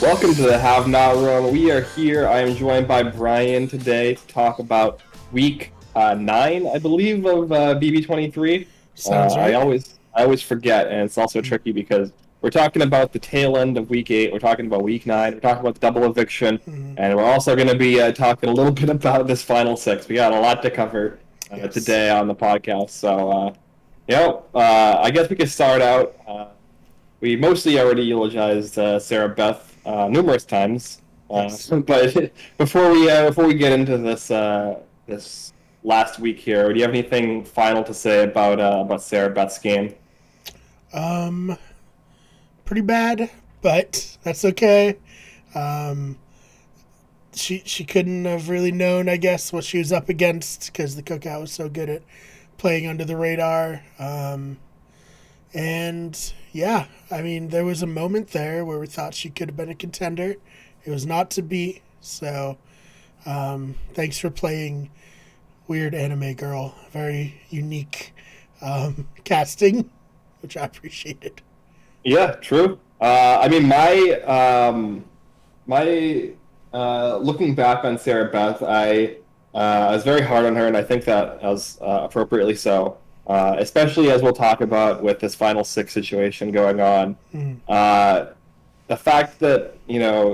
Welcome to the Have Not Room. We are here. I am joined by Brian today to talk about week 9, I believe, of BB23. Sounds right. I always forget, and it's also tricky because we're talking about the tail end of week 8. We're talking about week 9. We're talking about the double eviction, and we're also going to be talking a little bit about this final 6. We got a lot to cover Yes. today on the podcast. So, I guess we could start out. We mostly already eulogized Sarah Beth numerous times, Yes. but before we get into this last week here, do you have anything final to say about Sarah Beth's game? Um, Pretty bad, but that's okay. Um, she couldn't have really known, I guess, what she was up against because the Cookout was so good at playing under the radar. And yeah, I mean, there was a moment there where we thought she could have been a contender. It was not to be. So, thanks for playing Weird Anime Girl. Very unique casting, which I appreciated. Yeah, true. I mean, my looking back on Sarah Beth, I was very hard on her, and I think that was appropriately so. Especially as we'll talk about with this final 6 situation going on. Mm. Uh, the fact that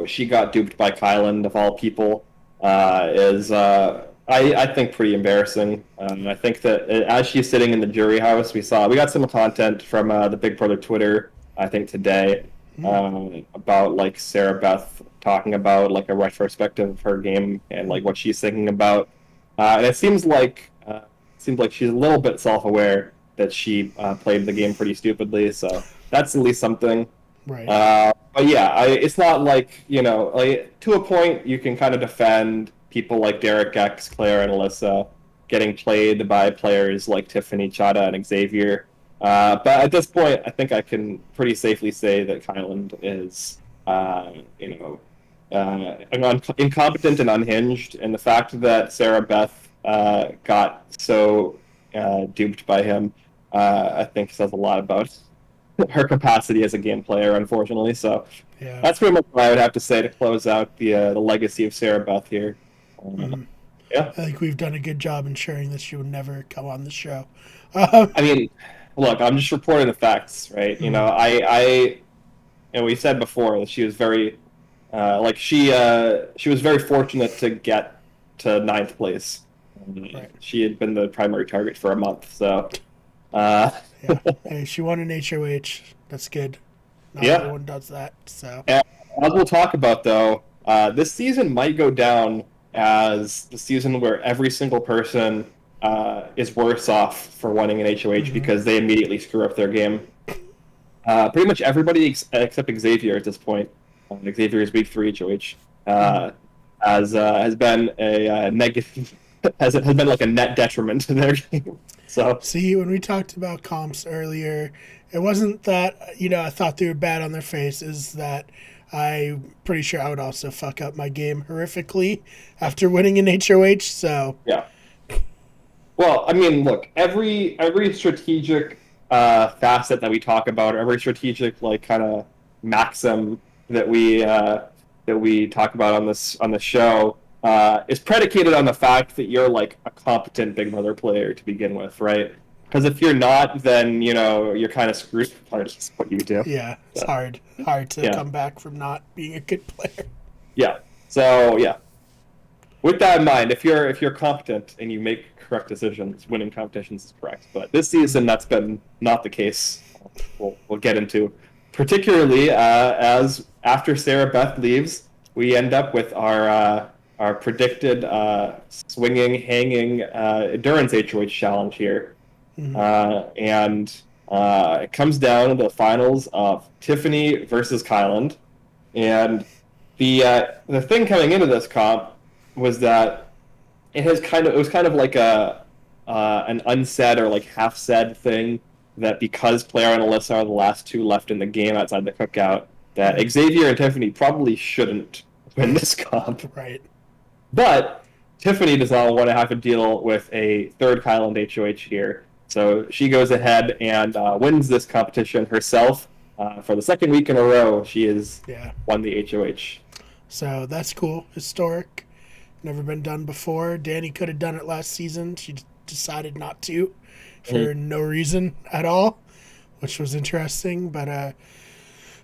she got duped by Kyland of all people is I think pretty embarrassing. I think that as she's sitting in the jury house, we got some content from the Big Brother Twitter, I think today, Mm. about like Sarah Beth talking about like a retrospective of her game and like what she's thinking about, and it seems like she's a little bit self-aware that she played the game pretty stupidly. So that's at least something. Right. But yeah, it's not like, like to a point you can kind of defend people like Derek X, Claire, and Alyssa getting played by players like Tiffany, Chada, and Xavier. But at this point, I think I can pretty safely say that Kyland is, incompetent and unhinged. And the fact that Sarah Beth got so duped by him, I think says a lot about her capacity as a game player, unfortunately. So Yeah. that's pretty much what I would have to say to close out the legacy of Sarah Beth here. Mm. Yeah, I think we've done a good job ensuring that she would never come on the show. Uh, I mean, look, I'm just reporting the facts, right? mm. And we said before that she was very, she was very fortunate to get to ninth place. Right. She had been the primary target for a month, so uh, Yeah. Hey, she won an HOH. That's good. Not yeah. everyone does that. So. And as we'll talk about, though, this season might go down as the season where every single person is worse off for winning an HOH Mm-hmm. because they immediately screw up their game. Pretty much everybody except Xavier at this point. Xavier's week 3 HOH has been a negative, has been like a net detriment to their game. So See, when we talked about comps earlier, it wasn't that, I thought they were bad on their face, is that I'm pretty sure I would also fuck up my game horrifically after winning an HOH, so. yeah. Well, I mean, look, every strategic facet that we talk about, every strategic like kind of maxim that we talk about on the show is predicated on the fact that you're like a competent Big Brother player to begin with, right? Because if you're not, then you're kind of screwed. That's what you do. Yeah, it's So, hard to yeah, come back from not being a good player. yeah. So yeah, with that in mind, if you're competent and you make correct decisions, winning competitions is correct. But this season, that's been not the case. We'll get into, particularly as after Sarah Beth leaves, we end up with our predicted swinging, hanging endurance HOH challenge here, Mm-hmm. and it comes down to the finals of Tiffany versus Kyland, and the thing coming into this comp was that it was kind of like a an unsaid or like half said thing that because Claire and Alyssa are the last two left in the game outside the cookout, that Xavier and Tiffany probably shouldn't win this comp. Right. But Tiffany does not want to have to deal with a third Kyland HOH here. So she goes ahead and wins this competition herself For the second week in a row, she has Yeah. won the HOH. So that's cool. Historic. Never been done before. Danny could have done it last season. She decided not to for Mhm. no reason at all, which was interesting. But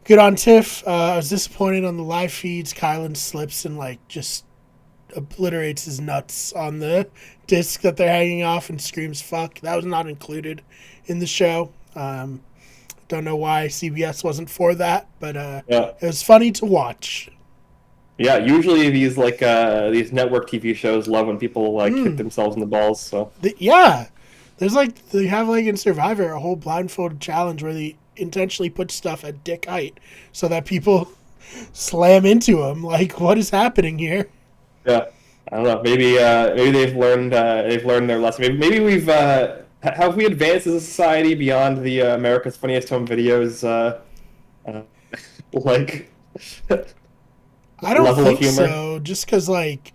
good on Tiff. I was disappointed on the live feeds. Kylan slips and like just obliterates his nuts on the disc that they're hanging off and screams "fuck." That was not included in the show. Don't know why CBS wasn't for that, but Yeah. it was funny to watch. Yeah, usually these network TV shows love when people like hit themselves in the balls. So Yeah, there's like they have like in Survivor a whole blindfolded challenge where they intentionally put stuff at dick height so that people slam into them. Like, what is happening here? yeah, I don't know. Maybe they've learned their lesson. Maybe we've have we advanced as a society beyond the America's Funniest Home Videos uh, like I don't level of think humor. so. Just because like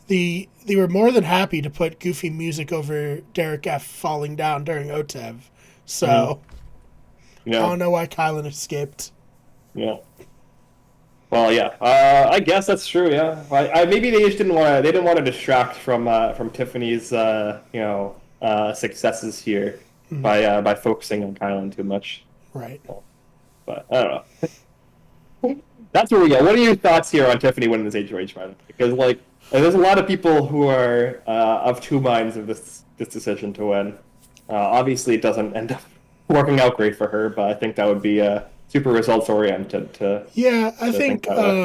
they were more than happy to put goofy music over Derek F falling down during OTEV. Hmm. So I Yeah, don't know why Kylan escaped. yeah. Well, yeah. I guess that's true. Yeah. Maybe they just didn't want to. They didn't want to distract from Tiffany's successes here by focusing on Kylan too much. Right. But I don't know. That's where we go. What are your thoughts here on Tiffany winning this HOH finally? Because there's a lot of people who are of two minds of this decision to win. Obviously, it doesn't end up working out great for her, but I think that would be super results oriented Yeah, I to think think that way.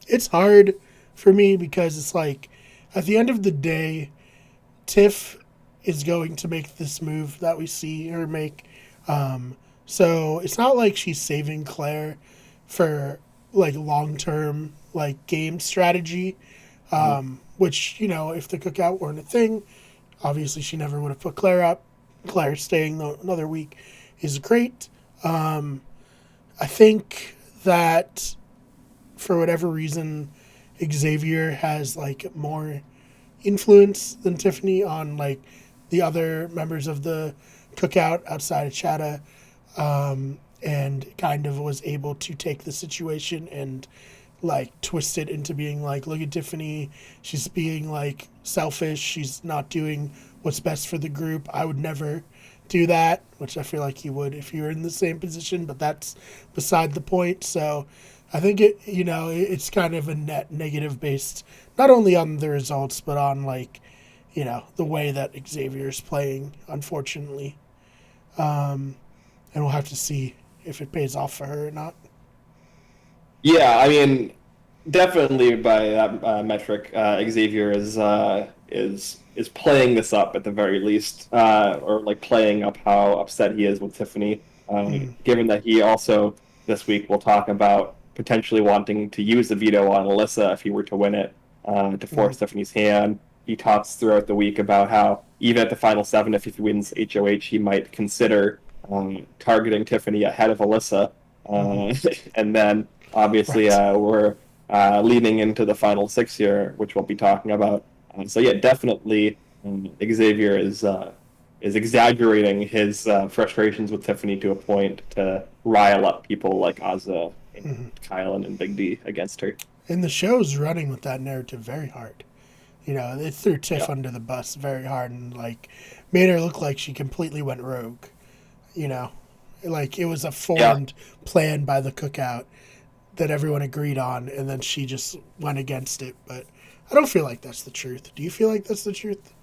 it's hard for me because it's like at the end of the day, Tiff is going to make this move that we see her make. So it's not like she's saving Claire for like long term like game strategy. Mhm. Which, you know, if the cookout weren't a thing, obviously she never would have put Claire up. Claire staying another week is great. I think that for whatever reason, Xavier has like more influence than Tiffany on like the other members of the cookout outside of Chatta, and kind of was able to take the situation and like twist it into being like, look at Tiffany, she's being like selfish, she's not doing what's best for the group. I would never do that, which I feel like you would if you were in the same position, but that's beside the point. So I think it's kind of a net negative based not only on the results but on like, the way that Xavier's playing, unfortunately. And we'll have to see if it pays off for her or not. Yeah, I mean, definitely by that metric, Xavier is playing this up at the very least, or like playing up how upset he is with Tiffany. Given that he also this week will talk about potentially wanting to use the veto on Alyssa if he were to win it, to Mm, force Tiffany's hand. He talks throughout the week about how even at the final seven, if he wins HOH, he might consider targeting Tiffany ahead of Alyssa, and then obviously right. we're leading into the final six here, which we'll be talking about. So yeah, definitely Xavier is exaggerating his frustrations with Tiffany to a point to rile up people like Azza and Kylan and Big D against her. And the show's running with that narrative very hard. It threw Tiff Yeah, under the bus very hard and like made her look like she completely went rogue. You know, like it was a yeah. formed plan by the cookout that everyone agreed on, and then she just went against it. But I don't feel like that's the truth. Do you feel like that's the truth?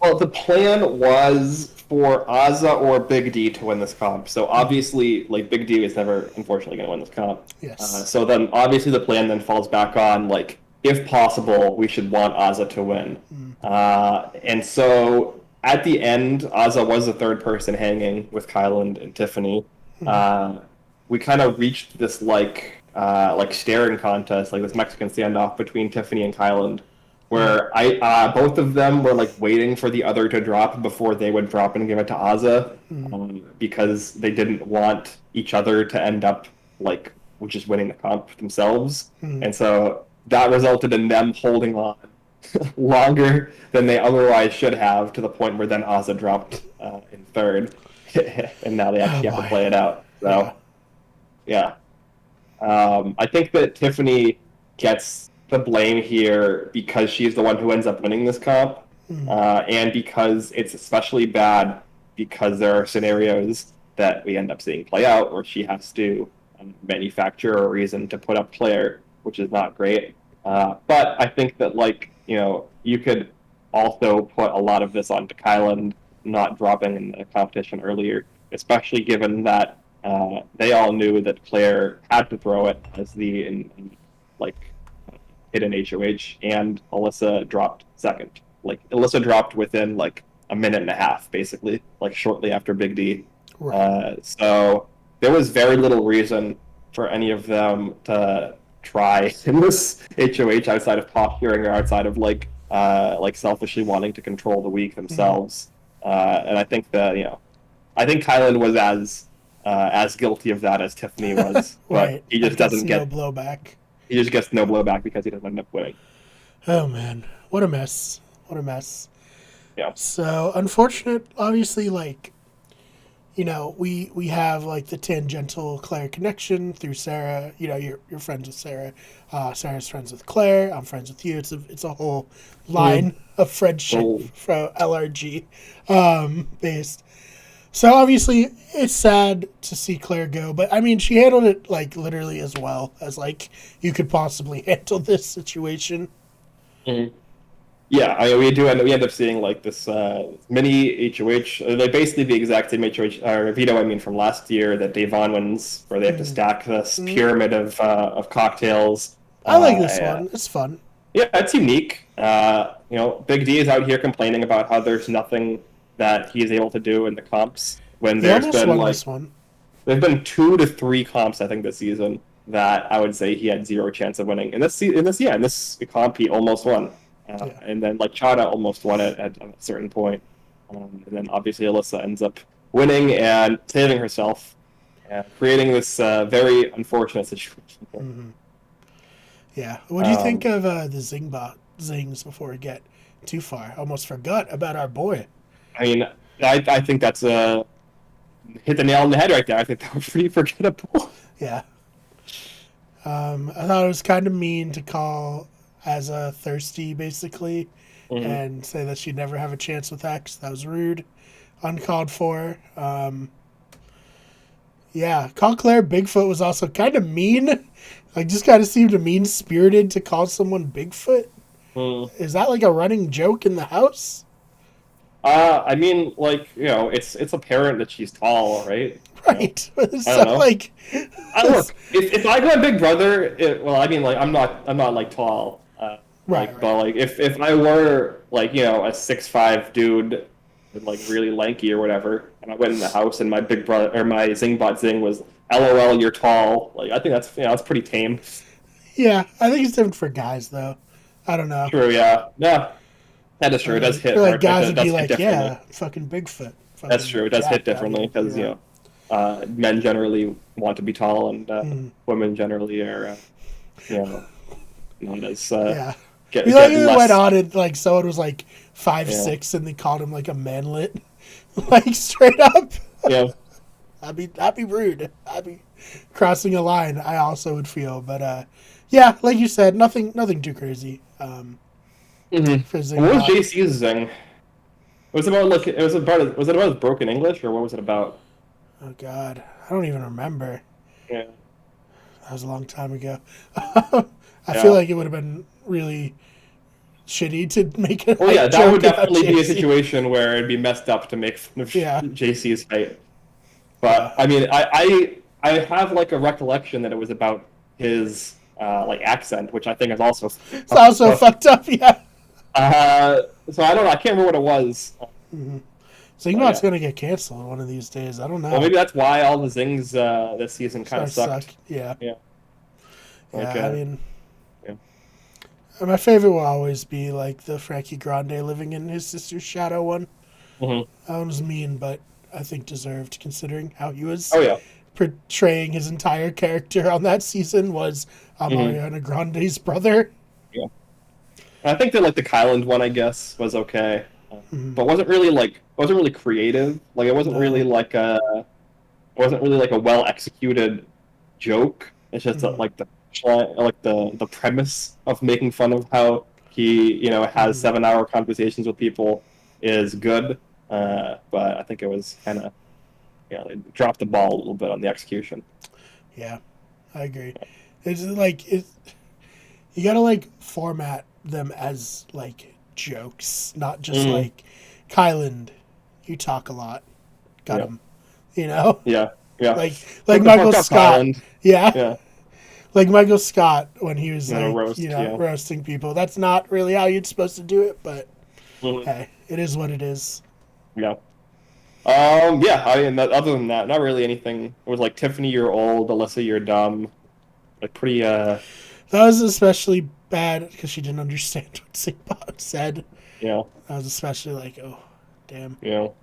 Well, the plan was for Azza or Big D to win this comp. So obviously, like Big D is never, unfortunately, going to win this comp. Yes. So then, obviously, the plan then falls back on like, if possible, we should want Azza to win. And so at the end, Azza was the third person hanging with Kyland and Tiffany. Uh, we kind of reached this like staring contest, like this Mexican standoff between Tiffany and Kyland, where I both of them were like waiting for the other to drop before they would drop and give it to Azza, because they didn't want each other to end up like just winning the comp themselves, and so that resulted in them holding on longer than they otherwise should have, to the point where then Azza dropped in third, and now they Oh actually have to boy. play it out. Yeah. So. Yeah. I think that Tiffany gets the blame here because she's the one who ends up winning this comp, Mm, and because it's especially bad because there are scenarios that we end up seeing play out where she has to manufacture a reason to put up Claire, which is not great. But I think that you could also put a lot of this onto Kylan not dropping in the competition earlier, especially given that they all knew that Claire had to throw it as the like hidden HOH, and Alyssa dropped second. Like Alyssa dropped within like a minute and a half, basically, like shortly after Big D. right. So there was very little reason for any of them to try in this HOH outside of posturing or outside of like selfishly wanting to control the week Mm, themselves. And I think that I think Kylan was as guilty of that as Tiffany was, but right. Like gets no blowback. he just gets no blowback because he doesn't end up winning. Oh man, what a mess. What a mess. Yeah. So unfortunate. Obviously, like we have like the tangential Claire connection through Sarah. You're friends with Sarah. Sarah's friends with Claire. I'm friends with you. It's a whole Mm. line of friendship So from LRG based. So obviously it's sad to see Claire go, but I mean she handled it like literally as well as like you could possibly handle this situation. mm. Yeah, we end up seeing like this mini HOH, like basically the exact same HOH or veto, I mean, from last year that Devon wins, where they have to Mm. stack this Mm. pyramid of cocktails. I like this Yeah, one. It's fun. yeah, it's unique. Big D is out here complaining about how there's nothing that he's able to do in the comps when He there's almost been won like this one. there've been 2 to 3 comps I think this season that I would say he had zero chance of winning. In this comp he almost won, Yeah. and then like Chada almost won it at a certain point, and then obviously Alyssa ends up winning and saving herself, and creating this very unfortunate situation. Mm-hmm. Yeah. What do you think Um, of the Zings before we get too far? Almost forgot about our boy. I mean, I think that's hit the nail on the head right there. I think that was pretty forgettable. Yeah. I thought it was kind of mean to call as a thirsty, basically, Mhm. and say that she'd never have a chance with X. That was rude, uncalled for. Yeah, call Claire Bigfoot was also kind of mean. Like, just kind of seemed mean spirited to call someone Bigfoot. Mm. Is that like a running joke in the house? I mean, it's apparent that she's tall, right? Right. I So, don't know. like, I look if I go on Big Brother, well, I mean, like I'm not like tall, right, right. but like if I were like a 6'5" dude, and, like really lanky or whatever, and I went in the house and my Big Brother or my Zingbot Zing was LOL, you're tall. Like I think that's pretty tame. Yeah, I think it's different for guys, though. I don't know. True, yeah, yeah, that is true. It does hit Like hard. guys would be Does hit like, differently. yeah, fucking Bigfoot, That's fucking true. It does hit jacked. I differently mean, because men generally want to be tall, and mm, women generally are you know not as yeah. We like get it went less. on and like someone was like five Yeah, six and they called him like a manlet, like straight up. yeah. That'd be rude. I'd be crossing a line. I also would feel, but yeah, like you said, nothing too crazy. For What was Zingbot. JC's zing? Was it about like was it about broken English, or what was it about? Oh God, I don't even remember. Yeah, That was a long time ago. I feel yeah. like it would have been really shitty to make a Well, yeah, that joke would about definitely be a JC. situation where it'd be messed up to make fun of Yeah, JC's height. yeah. But I mean, I have like a recollection that it was about his like accent, which I think is also It's also fucked up. Yeah. so I don't know. I can't remember what it was. Mm-hmm. But Zingbot's yeah. gonna get canceled one of these days. I don't Well, know. maybe that's why all the zings this season kind of Starts suck. sucked. Yeah. Yeah. Yeah. Like I mean, yeah. my favorite will always be like the Frankie Grande living in his sister's shadow one. Hmm. That one was mean, but I think deserved considering how he was Oh yeah. portraying his entire character on that season was Hmm. Ariana Grande's brother. Yeah. And I think that like the Kyland one, I guess, was okay, Mhm. but wasn't really creative. Like it No. wasn't really like a well executed joke. It's just Mm-hmm. like the premise of making fun of how he has Mm-hmm. 7 hour conversations with people is good. But I think it was kind of they dropped the ball a little bit on the execution. Yeah, I agree. It's like you gotta like format them as like jokes, not just Mm, like Kyland, you talk a lot. Got yeah, him. You know? yeah, yeah. Like Shut the Michael fuck up, Scott. Highland. Yeah. Yeah, Like Michael Scott when he was like, roast. Yeah. roasting people. That's not really how you're supposed to do it, but Mhm. hey, it is what it is. Yeah. Yeah. I mean, other than that, not really anything. It was like Tiffany, you're old. Alyssa, you're dumb. Like pretty. That was especially bad because she didn't understand what Singbot said. You know. I was especially like, oh, damn. You know.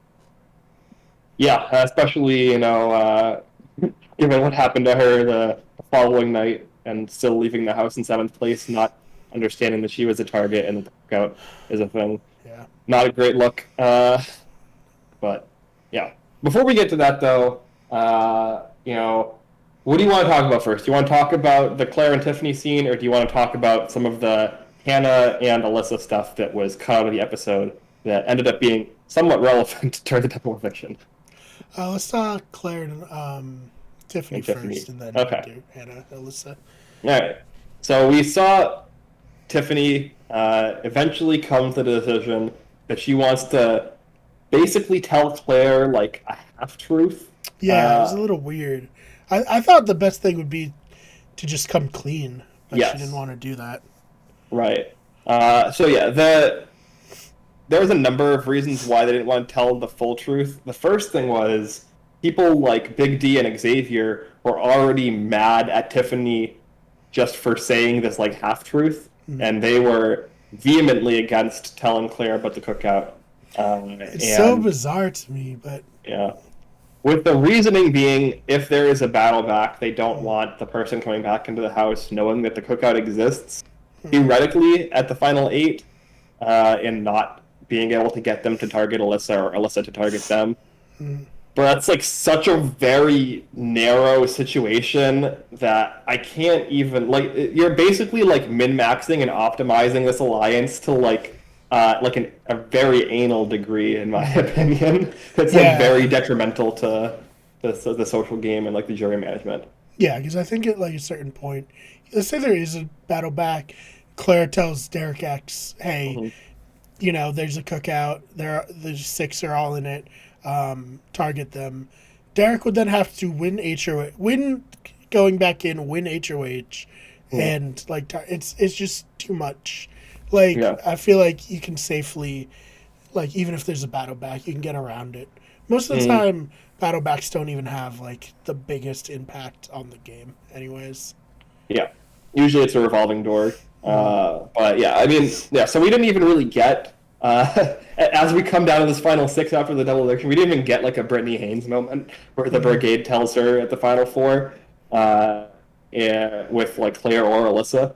Yeah. Especially given what happened to her the following night, and still leaving the house in seventh place, not understanding that she was a target and that the cookout is a thing. Yeah. Not a great look. But yeah. Before we get to that, though, what do you want to talk about first? Do you want to talk about the Claire and Tiffany scene, or do you want to talk about some of the Hannah and Alyssa stuff that was cut out of the episode that ended up being somewhat relevant during the double eviction? Let's talk Claire and Tiffany And Tiffany. first, and then we'll Okay. do Hannah, Alyssa. All right. So we saw Tiffany eventually come to the decision that she wants to basically tell Claire like a half truth. Yeah, it was a little weird. I thought the best thing would be to just come clean, but she didn't Yes. want to do that. Right. So yeah, there was a number of reasons why they didn't want to tell the full truth. The first thing was people like Big D and Xavier were already mad at Tiffany just for saying this like half truth, Mm. and they were vehemently against telling Claire about the cookout. It's so And bizarre to me, but yeah, with the reasoning being, if there is a battle back, they don't mm, want the person coming back into the house knowing that the cookout exists. mm, Theoretically, at the final eight, and not being able to get them to target Alyssa or Alyssa to target them. mm. But that's like such a very narrow situation that I can't even like. You're basically like min maxing and optimizing this alliance to a very anal degree, in my opinion. It's like Yeah, very detrimental to the social game and like the jury management. yeah, because I think at like a certain point, let's say there is a battle back. Claire tells Derek X, "Hey, Mhm. there's a cookout. There's six are all in it. Target them." Derek would then have to win HOH, win going back in, win HOH, Mhm. and like it's just too much. Like Yeah. I feel like you can safely, like even if there's a battle back, you can get around it. Most of the Mhm. time, battle backs don't even have like the biggest impact on the game, anyways. Yeah. Usually it's a revolving door. Mm, But yeah, I mean, yeah, so we didn't even really get, as we come down to this final six after the double eviction, we didn't even get like a Brittany Haynes moment where the mm, brigade tells her at the final four, yeah, with like Claire or Alyssa.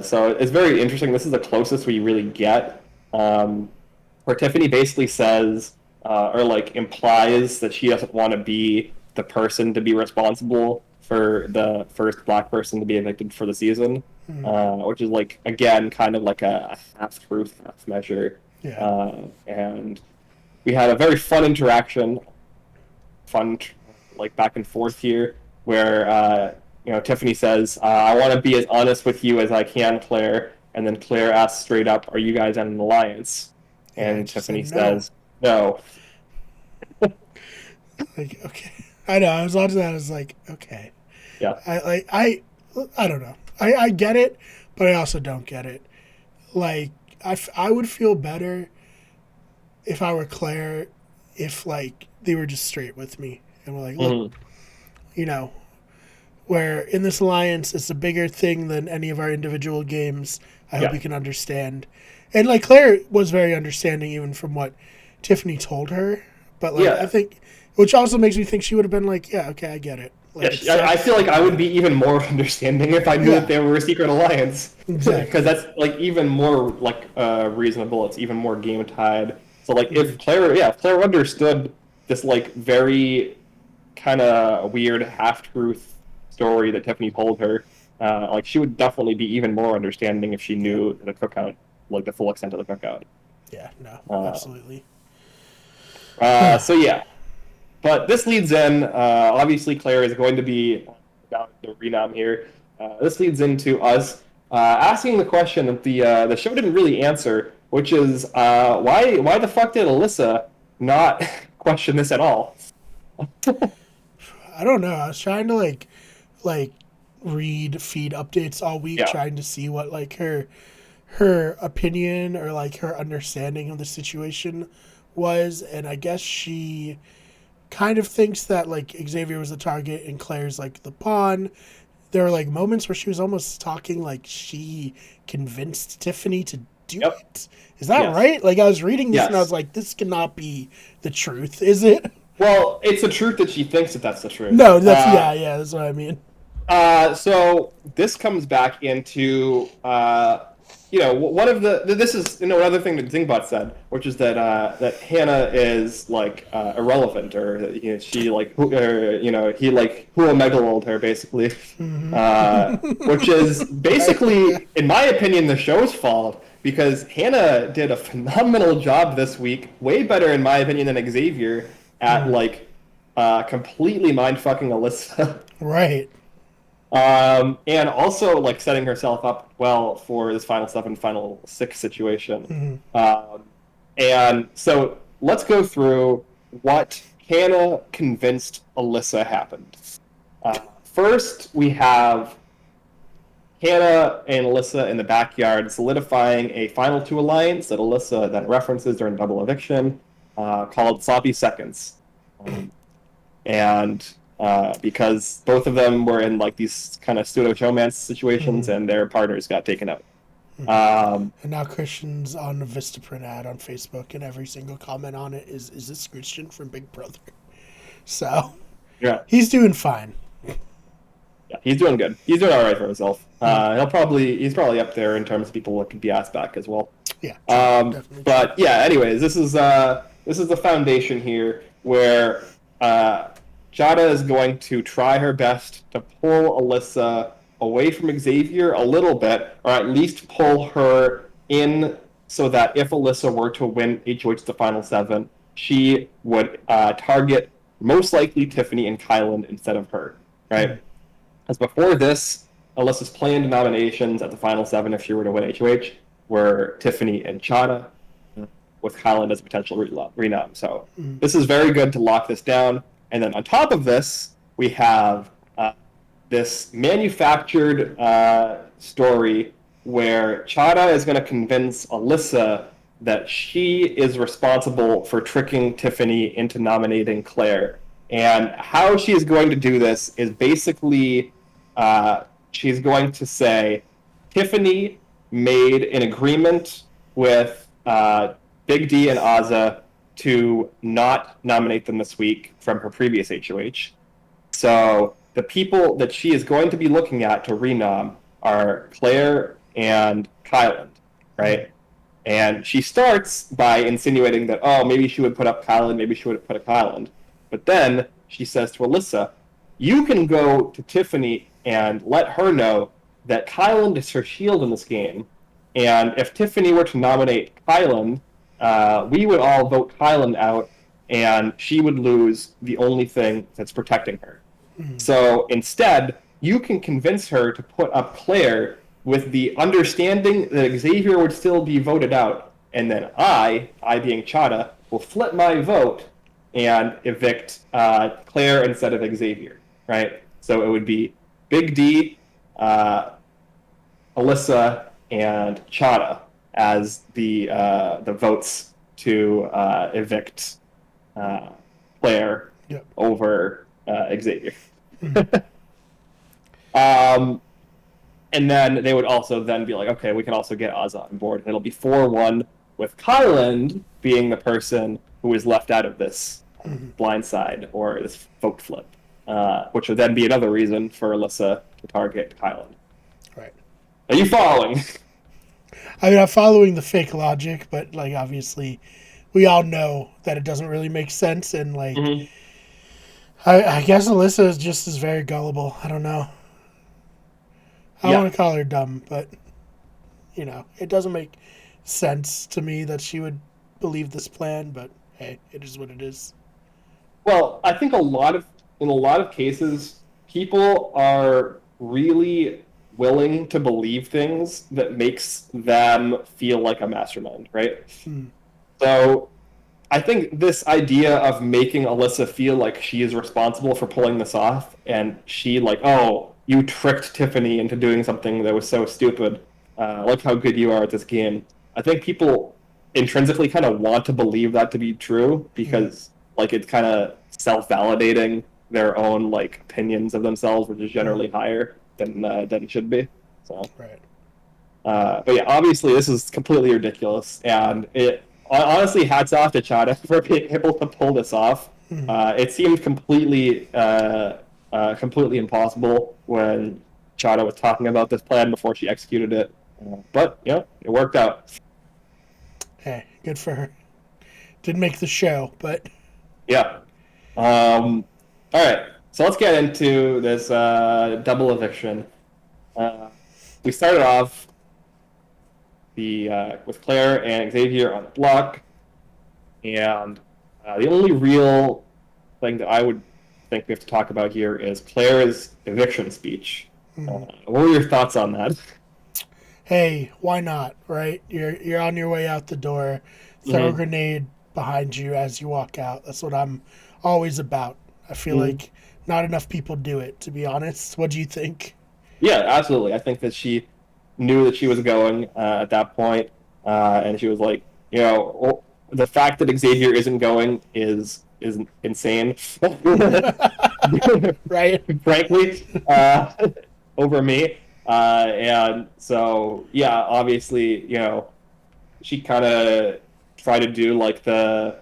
So it's very interesting. This is the closest we really get, where Tiffany basically says, or like implies that she doesn't want to be the person to be responsible for the first black person to be evicted for the season, mm, which is like again kind of like a half truth, half measure. yeah. And we had a very fun interaction, fun like back and forth here, where Tiffany says, "I want to be as honest with you as I can, Claire," and then Claire asks straight up, "Are you guys in an alliance?" Yeah, And she Tiffany said no. says, "No." Like, okay. I know. I was watching that. I was like, okay. Yeah. I don't know. I get it, but I also don't get it. Like, I would feel better if I were Claire, if like they were just straight with me and were like, look, Mhm. you know, where in this alliance it's a bigger thing than any of our individual games. I hope Yeah. you can understand. And like Claire was very understanding even from what Tiffany told her. But like I Yeah. think which also makes me think she would have been like, yeah, okay, I get it. Like it Yes, I sucks. feel like I would be even more understanding if I knew that Yeah, they were a secret alliance, because exactly. that's like even more like reasonable. It's even more game tied. So like Mm-hmm. if Claire understood this like very kind of weird half truth story that Tiffany told her, like she would definitely be even more understanding if she knew the cookout, like the full extent of the cookout. Yeah, no, Uh, absolutely. so yeah, but this leads in. Obviously, Claire is going to be about the renom here. This leads into us asking the question that the show didn't really answer, which is why the fuck did Alyssa not question this at all? I don't know. I was trying to like read feed updates all week, Yeah. trying to see what like her opinion or like her understanding of the situation was, and I guess she kind of thinks that like Xavier was the target and Claire's like the pawn. There were like moments where she was almost talking like she convinced Tiffany to do Yep. it. Is that Yes. right? Like I was reading this and I was Yes. like, this cannot be the truth, is it? Well, it's the truth that she thinks that that's the truth. No, that's yeah, that's what I mean. So this comes back into one of the this is another thing that Zingbot said, which is that Hannah is like irrelevant, or she like he like who megaloled her basically, which is basically in my opinion the show's fault, because Hannah did a phenomenal job this week, way better in my opinion than Xavier at like completely mind fucking Alyssa. Right. And also like setting herself up well for this final 7, final 6 situation. And so let's go through what Hannah convinced Alyssa happened. First, we have Hannah and Alyssa in the backyard solidifying a final 2 alliance that Alyssa then references during double eviction, called Sloppy Seconds. And because both of them were in like these kind of pseudo showmance situations, and their partners got taken out. And now Christian's on the Vistaprint ad on Facebook, and every single comment on it is this Christian from Big Brother? So Yeah, he's doing fine. yeah, he's doing good. He's doing all right for himself. He's probably up there in terms of people that could be asked back as well. Yeah, definitely. But yeah, anyways, this is the foundation here where Jada is going to try her best to pull Alyssa away from Xavier a little bit, or at least pull her in so that if Alyssa were to win HOH the final 7, she would target most likely Tiffany and Kyland instead of her, right? As before this, Alyssa's planned nominations at the final 7 if she were to win HOH were Tiffany and Chada, with Kyland as a potential renom. So this is very good to lock this down. And then on top of this, we have this manufactured story where Chada is going to convince Alyssa that she is responsible for tricking Tiffany into nominating Claire. And how she is going to do this is basically she's going to say Tiffany made an agreement with Big D and Azza to not nominate them this week from her previous HOH. So the people that she is going to be looking at to renom are Claire and Kyland, right? And she starts by insinuating that, oh, maybe she would put up Kyland, maybe she would have put up Kyland. But then she says to Alyssa, you can go to Tiffany and let her know that Kyland is her shield in this game. And if Tiffany were to nominate Kyland, we would all vote Kyland out, and she would lose the only thing that's protecting her. So instead, you can convince her to put up Claire with the understanding that Xavier would still be voted out, and then I being Chada, will flip my vote and evict Claire instead of Xavier, right? So it would be Big D, Alyssa, and Chada as the votes to evict Claire over Xavier. And then they would also then be like, okay, we can also get Azza on board. And it'll be 4-1 with Kyland being the person who is left out of this blindside or this vote flip, which would then be another reason for Alyssa to target Kyland. Right. Are you following? I mean, I'm following the fake logic, but like obviously, we all know that it doesn't really make sense, and like I guess Alyssa is just as very gullible. I don't know. I Yeah. want to call her dumb, but it doesn't make sense to me that she would believe this plan. But hey, it is what it is. Well, I think in a lot of cases, people are really willing to believe things that makes them feel like a mastermind, right? Hmm. So I think this idea of making Alyssa feel like she is responsible for pulling this off, and she like, oh, you tricked Tiffany into doing something that was so stupid. Look how good you are at this game. I think people intrinsically kind of want to believe that to be true Hmm. because like it's kind of self-validating their own like opinions of themselves, which is Hmm. generally higher than it should be. So. Right. But yeah, obviously this is completely ridiculous, and it honestly hats off to Chada for being able to pull this off. Hmm. It seemed completely impossible when Chada was talking about this plan before she executed it. But it worked out. Hey, good for her. Didn't make the show, but Yeah. All right, so let's get into this double eviction. Uh, we started off with Claire and Xavier on the block. And the only real thing that I would think we have to talk about here is Claire's eviction speech. hmm. What were your thoughts on that? Hey, why not? Right? You're on your way out the door. Throw a Mm-hmm. grenade behind you as you walk out. That's what I'm always about. I feel Mm-hmm. like not enough people do it. To be honest, what do you think? Yeah, absolutely. I think that she knew that she was going at that point, and she was like, the fact that Xavier isn't going is insane. Right? Frankly, over me. And so, yeah, obviously, she kind of tried to do like the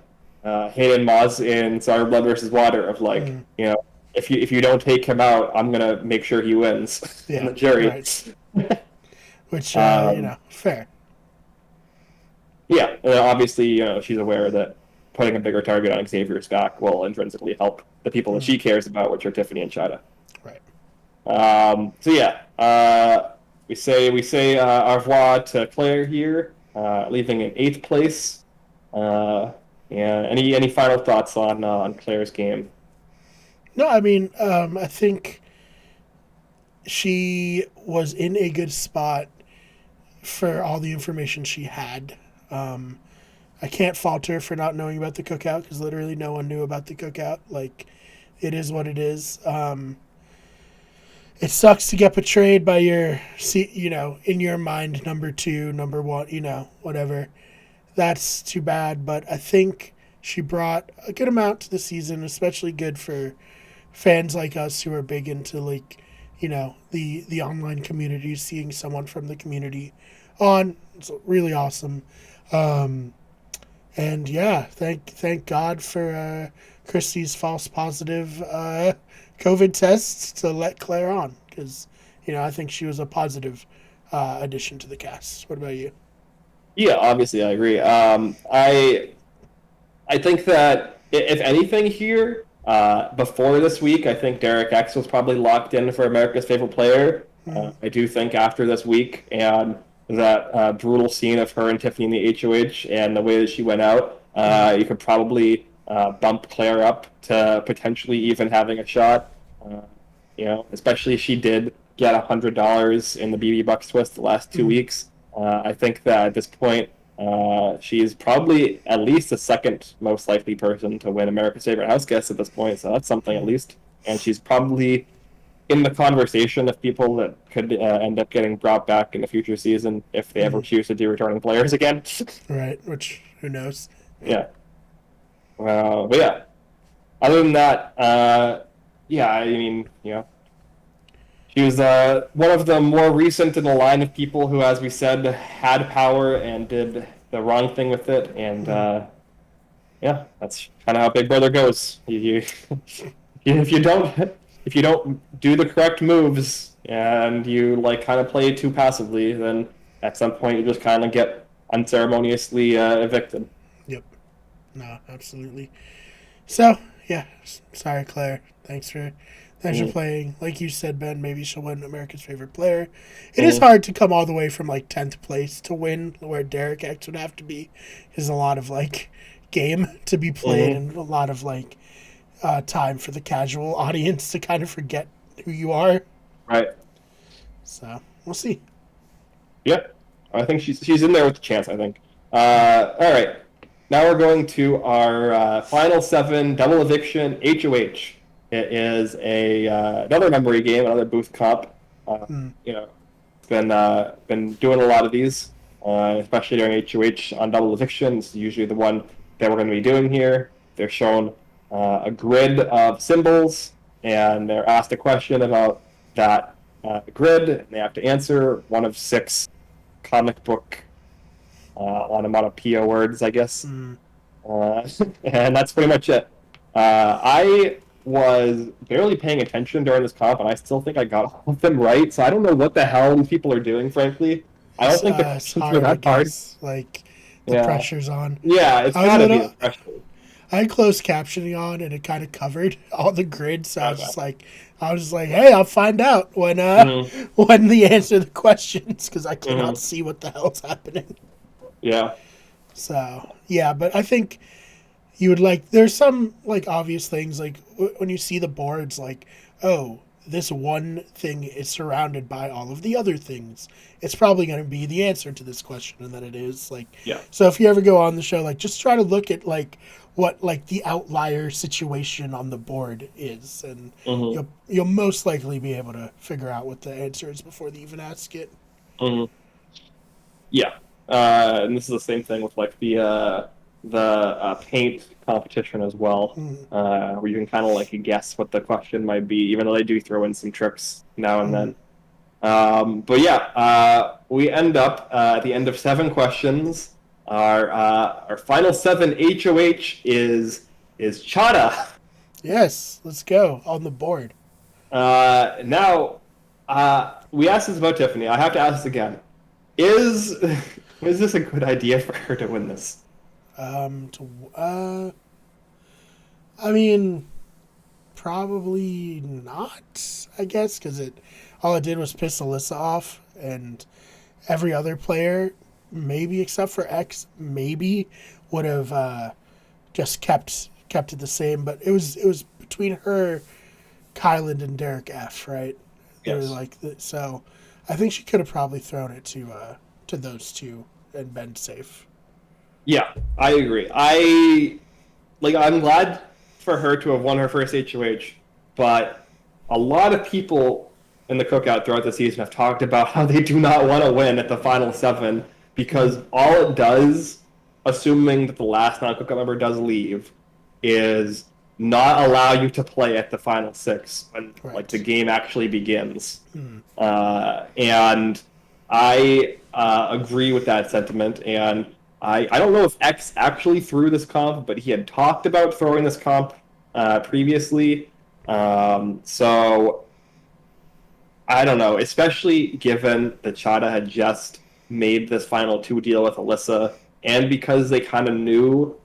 Hayden Moss in Sour Blood versus Water of like, Mm, if you don't take him out, I'm gonna make sure he wins in yeah. the jury. Right. Which Um, fair. yeah, obviously, she's aware that putting a bigger target on Xavier's back will intrinsically help the people that Mm, she cares about, which are Tiffany and China. right. So yeah, we say au revoir to Claire here, leaving in eighth place. Uh, yeah. Any final thoughts on Claire's game? No, I mean, I think she was in a good spot for all the information she had. Um, I can't fault her for not knowing about the cookout because literally no one knew about the cookout. Like, it is what it is. It sucks to get betrayed by your, in your mind, number two, number one, whatever. That's too bad. But I think she brought a good amount to the season, especially good for fans like us who are big into like, the online community. Seeing someone from the community on, it's really awesome. Um, and yeah, thank God for Christy's false positive COVID tests to let Claire on because I think she was a positive addition to the cast. What about you? Yeah, obviously I agree. I think that if anything here, before this week, I think Derek X was probably locked in for America's favorite player. Mm, I do think after this week and that brutal scene of her and Tiffany in the HOH and the way that she went out, mm, you could probably bump Claire up to potentially even having a shot. Uh, especially if she did get $100 in the BB Bucks twist the last two mm, weeks. I think that at this point, she's probably at least the second most likely person to win America's Favorite House Guest at this point, so that's something at mm, least. And she's probably in the conversation of people that could end up getting brought back in the future season if they ever mm. choose to do returning players again. Right, which who knows? Yeah. But yeah, other than that, yeah, I mean, she was one of the more recent in the line of people who, as we said, had power and did the wrong thing with it. And Mm, yeah, that's kind of how Big Brother goes. If you don't do the correct moves and you like kind of play too passively, then at some point you just kind of get unceremoniously evicted. yep. No, absolutely. So Yeah. Sorry, Claire. Thanks for Mm, playing. Like you said, Ben, maybe she'll win America's favorite player. It is mm, hard to come all the way from like 10th place to win, where Derek X would have to be. Is a lot of like game to be played mm, and a lot of like time for the casual audience to kind of forget who you are. right. So we'll see. Yep. I think she's in there with the chance, I think. All right. Now we're going to our final seven double eviction HOH. It is a another memory game, another booth comp. Uh, Hmm. you know, been doing a lot of these, especially during HOH on double eviction. This is usually the one that we're going to be doing here. They're shown a grid of symbols, and they're asked a question about that grid, and they have to answer one of six comic book onomatopoeia words, I guess. Hmm. Uh, and that's pretty much it. I was barely paying attention during this comp, and I still think I got all of them right. So I don't know what the hell these people are doing, frankly. I don't think the It's questions were hard, I that hard. guess. Like the Yeah. pressure's on. Yeah, it's I was a gotta be the little. pressure. I had closed captioning on, and it kind of covered all the grids. So Okay. I was just like, hey, I'll find out when Mm-hmm. when the answer to the questions because I cannot Mm-hmm. see what the hell's happening. Yeah. So yeah, but I think you would like. There's some like obvious things like when you see the boards, like oh, this one thing is surrounded by all of the other things. It's probably going to be the answer to this question, and then it is like. Yeah. So if you ever go on the show, like just try to look at like what like the outlier situation on the board is, and Mm-hmm. you'll most likely be able to figure out what the answer is before they even ask it. Mm-hmm. Yeah. And this is the same thing with like the paint competition as well, Mm, where you can kind of like guess what the question might be, even though they do throw in some tricks now and mm. then. But yeah, we end up at the end of seven questions. Our final seven HOH is Chada. Yes, let's go on the board. Now, we asked this about Tiffany. I have to ask this again. Is is this a good idea for her to win this? To I mean, probably not. I guess because it all it did was piss Alyssa off, and every other player, maybe except for X, maybe would have just kept it the same. But it was between her, Kyland, and Derek F. Right? They were Yes. like so. I think she could have probably thrown it to those two and been safe. Yeah, I agree. I'm glad for her to have won her first HOH, but a lot of people in the cookout throughout the season have talked about how they do not want to win at the final seven because all it does, assuming that the last non-cookout member does leave, is not allow you to play at the final six when like the Right. game actually begins. Hmm. And I agree with that sentiment. And I don't know if X actually threw this comp, but he had talked about throwing this comp previously. So I don't know, especially given that Chada had just made this final two deal with Alyssa, and because they kind of knew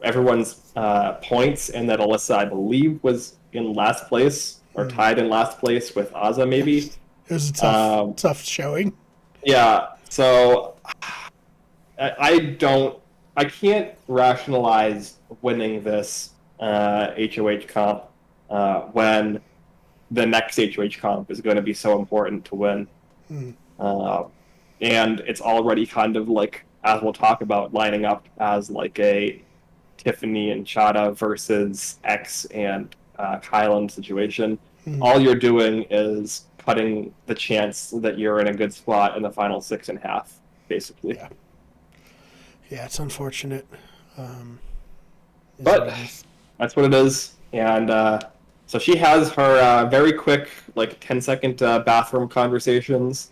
everyone's points, and that Alyssa, I believe, was in last place or Hmm. tied in last place with Aza, maybe. It was a Um, tough showing. yeah, so I can't rationalize winning this HOH comp when the next HOH comp is going to be so important to win. Hmm. Uh, and it's already kind of like, as we'll talk about, lining up as like a Tiffany and Chada versus X and Kylan situation. Hmm. All you're doing is cutting the chance that you're in a good spot in the final six in half, basically. Yeah. Yeah, it's unfortunate. Is what But it is. that's what it is. And so she has her very quick, like 10-second bathroom conversations.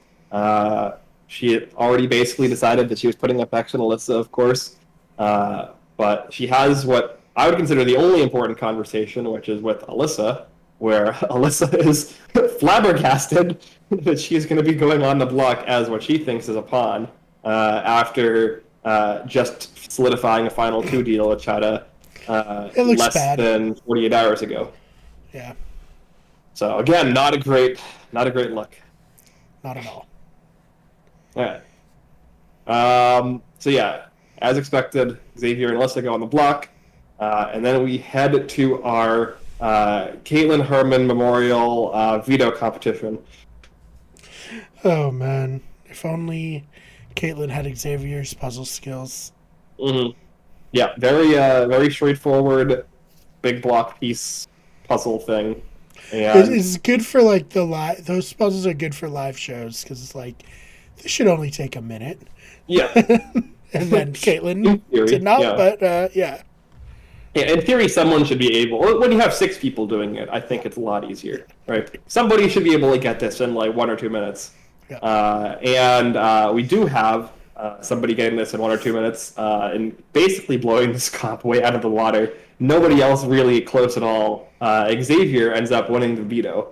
She had already basically decided that she was putting up X and Alyssa, of course. But she has what I would consider the only important conversation, which is with Alyssa, where Alyssa is flabbergasted that she's going to be going on the block as what she thinks is a pawn after just solidifying a final two deal with Chada. It looks less bad. than 48 hours ago. Yeah, So again, not a great look. not at all. All right. So yeah, as expected, Xavier and Alyssa go on the block, and then we head to our Caitlin Herman Memorial veto competition. Oh man, if only Caitlin had Xavier's puzzle skills. Hmm. Yeah, very straightforward, big block piece puzzle thing, and It's good for like the live. Those puzzles are good for live shows because it's like this should only take a minute. yeah, And then Caitlin in did theory, not, yeah. but yeah. Yeah, in theory, someone should be able. When you have six people doing it, I think it's a lot easier, right? Somebody should be able to get this in like 1 or 2 minutes, Yeah. and we do have somebody getting this in 1 or 2 minutes, and basically blowing this cop way out of the water. Nobody else really close at all. Xavier ends up winning the veto.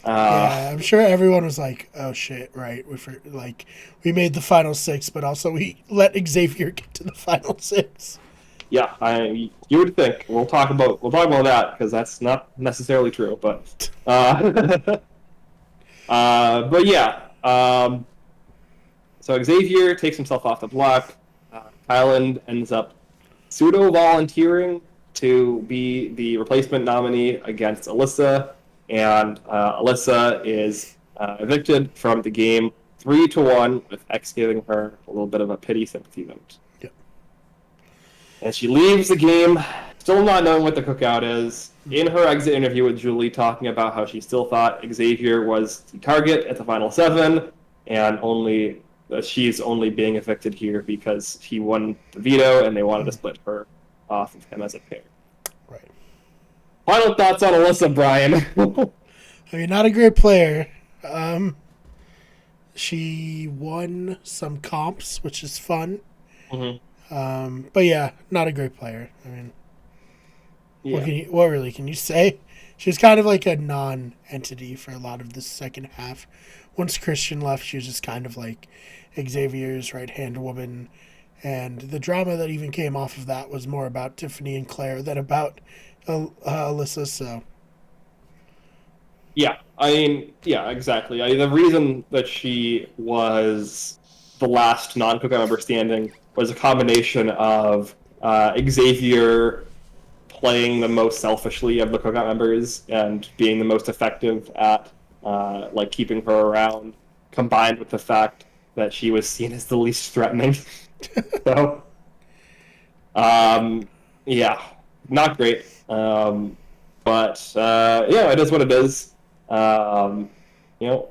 Uh, Yeah, I'm sure everyone was like, "Oh shit!" Right? We made the final six, but also we let Xavier get to the final six. yeah, you would think we'll talk about that because that's not necessarily true, but but yeah. So Xavier takes himself off the block. Kyland ends up pseudo volunteering to be the replacement nominee against Alyssa, and Alyssa is evicted from the game 3-1, with X giving her a little bit of a pity sympathy vote. Yep. And she leaves the game, still not knowing what the cookout is. In her exit interview with Julie, talking about how she still thought Xavier was the target at the final seven, and she's only being evicted here because he won the veto, and they wanted to split her off of him as a pair. Right. Final thoughts on Alyssa, Brian? I mean, not a great player. She won some comps, which is fun. But yeah, not a great player. I mean, Yeah. what really can you say? She was kind of like a non-entity for a lot of the second half. Once Christian left, she was just kind of like Xavier's right-hand woman. And the drama that even came off of that was more about Tiffany and Claire than about Alyssa. So Yeah, I mean, yeah, exactly. The reason that she was the last non-Cookout member standing was a combination of Xavier playing the most selfishly of the Cookout members and being the most effective at like keeping her around, combined with the fact that she was seen as the least threatening. So, yeah, not great. But yeah, it is what it is.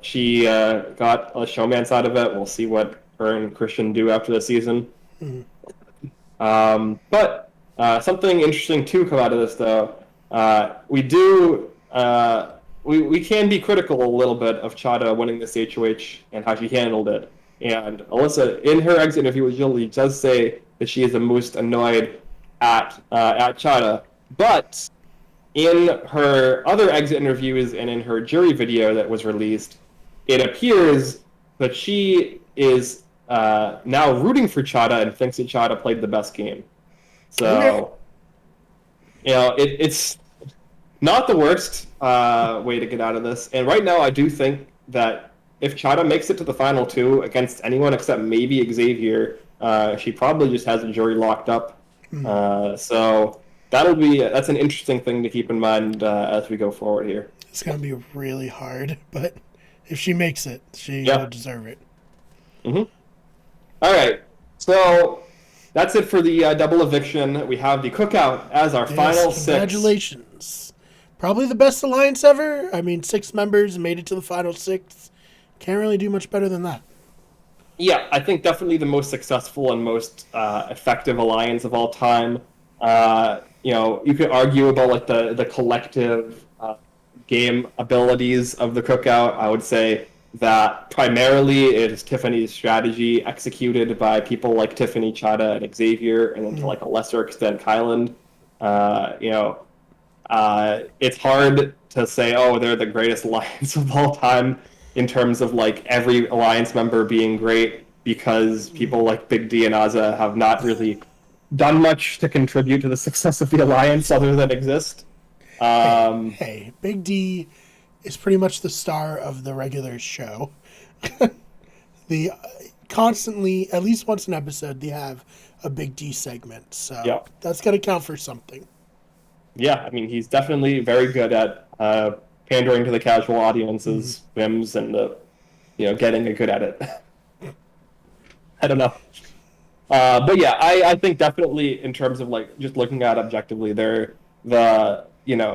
She got a showman's out of it. We'll see what her and Christian do after the season. But something interesting to come out of this, though, we can be critical a little bit of Chada winning this HOH and how she handled it. And Alyssa, in her exit interview with Julie, does say that she is the most annoyed at Chada, but in her other exit interviews and in her jury video that was released, it appears that she is now rooting for Chada and thinks that Chada played the best game. So, it's not the worst way to get out of this. And right now, I do think that if Chada makes it to the final two against anyone except maybe Xavier, she probably just has the jury locked up. So that's an interesting thing to keep in mind as we go forward here. it's going to be really hard, but if she makes it, she Yeah. will deserve it. All right. So that's it for the double eviction. We have the Cookout as our final six. Congratulations. Probably the best alliance ever. I mean, 6 members made it to the final 6. Can't really do much better than that. Yeah, I think definitely the most successful and most effective alliance of all time. You could argue about like the collective game abilities of the Cookout. I would say that primarily it is Tiffany's strategy executed by people like Tiffany, Chada, and Xavier, and then to like a lesser extent, Kyland. It's hard to say, oh, they're the greatest alliance of all time in terms of like every alliance member being great, because people like Big D and Azza have not really done much to contribute to the success of the alliance other than exist. Hey, Big D is pretty much the star of the regular show. The constantly, at least once an episode, they have a Big D segment, so Yeah, that's got to count for something. yeah. I mean, he's definitely very good at pandering to the casual Mm. audience's whims and getting good at it. I don't know. But yeah, I think definitely in terms of like just looking at objectively, they're the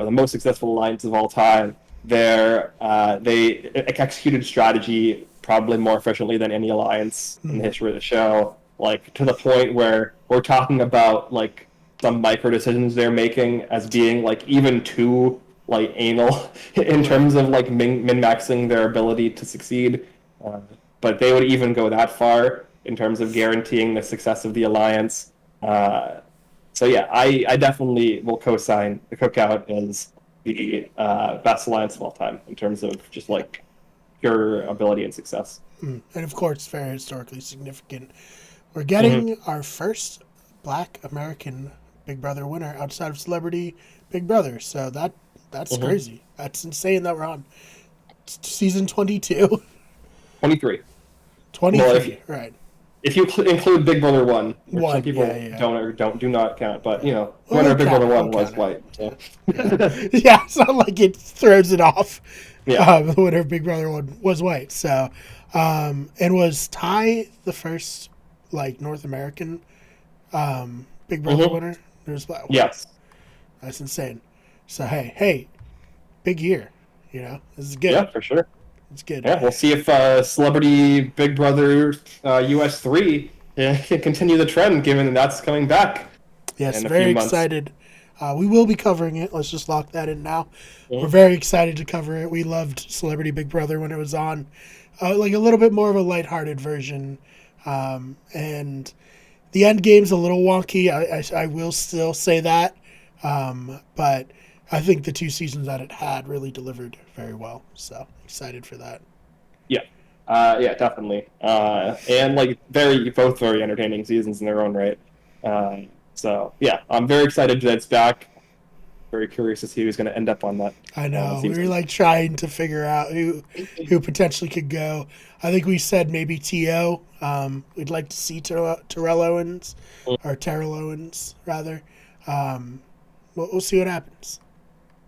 most successful alliance of all time. They executed strategy probably more efficiently than any alliance in the Mm. history of the show. Like to the point where we're talking about like some micro decisions they're making as being like even too like anal in Right. terms of like min maxing their ability to succeed. Uh, but they would even go that far in terms of guaranteeing the success of the alliance. Uh, so yeah, I definitely will co-sign the Cookout as the best alliance of all time in terms of just like pure ability and success. Mm. And of course, very historically significant. We're Mm-hmm. getting our first Black American Big Brother winner outside of Celebrity Big Brother, so that's Mm-hmm. crazy. That's insane that we're on season 22, 23. Well, 23, right? if you include Big Brother One, which some One, yeah, people yeah. don't or don't do not count, but winner We'll of Big count Brother it. We'll One was count it. white. So. Yeah, yeah. It's not like it throws it off. Yeah. The winner of Big Brother one was white. So, and was Ty the first like North American Big Brother Mm-hmm. winner? There's black. Wow, Yes. that's insane. So hey, big year. This is good. Yeah, for sure. It's good. Yeah, we'll see if Celebrity Big Brother US 3 can continue the trend, given that that's coming back Yes, in a few very months. excited. We will be covering it. Let's just lock that in now. We're Mhm. very excited to cover it. We loved Celebrity Big Brother when it was on, like a little bit more of a lighthearted version. And the end game's a little wonky. I will still say that, but I think the 2 seasons that it had really delivered very well. So excited for that. Yeah, yeah, definitely. And like both very entertaining seasons in their own right. Uh, so yeah, I'm very excited that it's back. Very curious to see who's going to end up on that I know we were season. like trying to figure out who potentially could go. I think we said maybe To. We'd like to see Terrell Owens or Terrell Owens rather. Um, we'll see what happens.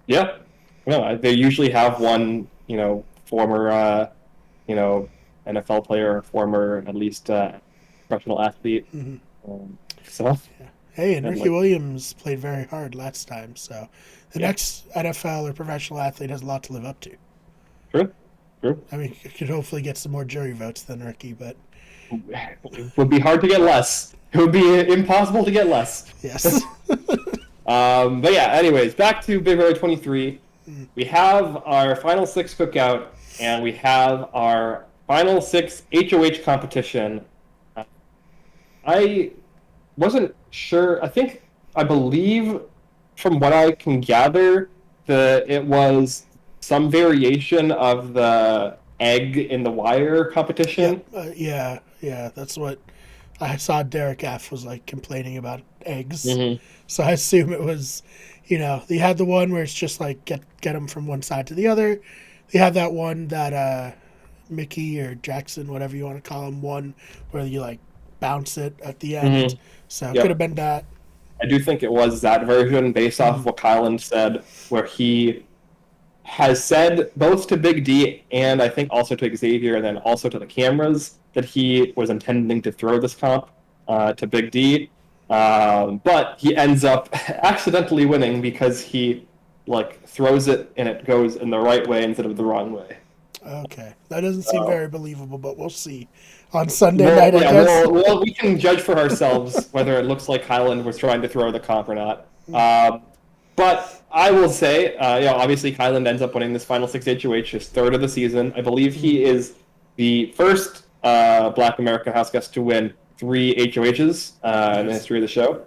Yeah, no, they usually have one, former, you know, NFL player, former at least professional athlete. Mm-hmm. So Hey, and and Ricky like Williams played very hard last time, so the yeah, next NFL or professional athlete has a lot to live up to. true, true. I mean, could hopefully get some more jury votes than Ricky, but It would be hard to get less. It would be impossible to get less. yes. But yeah, anyways, back to Big Brother 23. We have our final six cookout, and we have our final six HOH competition. Uh, I wasn't sure. I believe, from what I can gather, it was some variation of the egg in the wire Yep. competition. Yeah. That's what I saw. Derek F was like complaining about eggs, Hmm. so I assume it was. They had the one where it's just like get them from one side to the other. They had that one that Mickey or Jackson, whatever you want to call him, one where you like bounce it at the end. Hmm. So it could have Yep. been that. I do think it was that version based off of Mm, what Kylan said, where he has said both to Big D and I think also to Xavier and then also to the cameras that he was intending to throw this comp to Big D. But he ends up accidentally winning because he like throws it and it goes in the right way instead of the wrong way. okay, that doesn't seem Uh, very believable, but we'll see on Sunday night, I guess. we can judge for ourselves whether it looks like Highland was trying to throw the comp or not. Mm, But I will say, obviously Highland ends up winning this final six HOH, his third of the season. I believe mm, he is the first Black American house guest to win three HOHs in the nice. history of the show.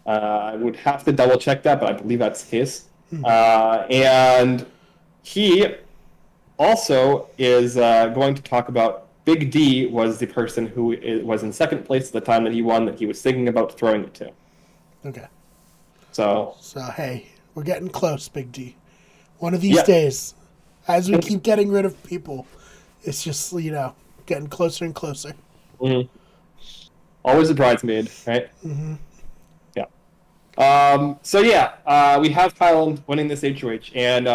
I would have to double check that, but I believe that's the case. Mm, And he also is going to talk about Big D was the person who was in second place at the time that he won that he was thinking about throwing it to. Okay. So Hey, we're getting close, Big D. One of these yeah, days, as we it's, keep getting rid of people, it's just, getting closer and closer. mhm. Always a bridesmaid, right? Mm-hmm. Yeah. So yeah, we have Kylan winning this HOH, and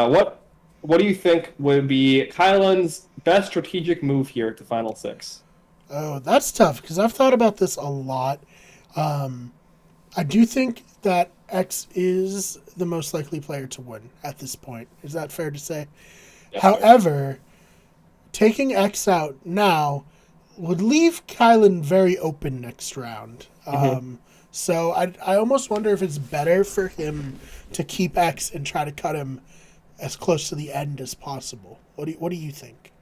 what do you think would be Kylan's best strategic move here at the final six? Oh, that's tough because I've thought about this a lot. Um, I do think that X is the most likely player to win at this point. Is that fair to say? Yes, sir. However, taking X out now would leave Kylan very open next round. Hmm. So I almost wonder if it's better for him to keep X and try to cut him as close to the end as possible. What do you think?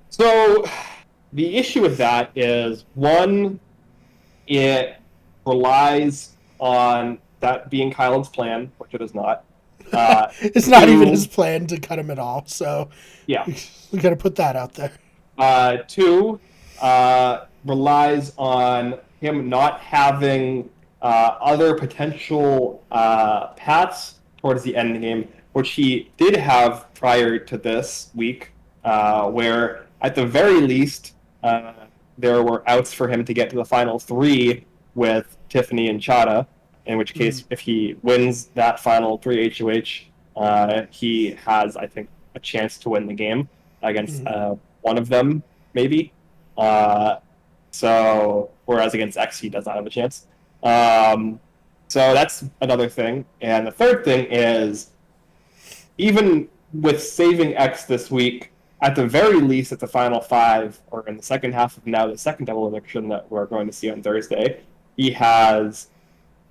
So the issue with that is one, it relies on that being Kylan's plan, which it is not. It's not even his Two, plan to cut him at all. So yeah. we got to put that out there. Two, relies on him not having other potential paths towards the end game, which he did have prior to this week, where at the very least there were outs for him to get to the final three with Tiffany and Chada. In which Mm, case, if he wins that final three HOH, he has, I think, a chance to win the game against mm, one of them, maybe. Uh, so, whereas against X, he does not have a chance. Um, so that's another thing. And the third thing is, even with saving X this week, at the very least, at the final five, or in the second half of now the second double eviction that we're going to see on Thursday, he has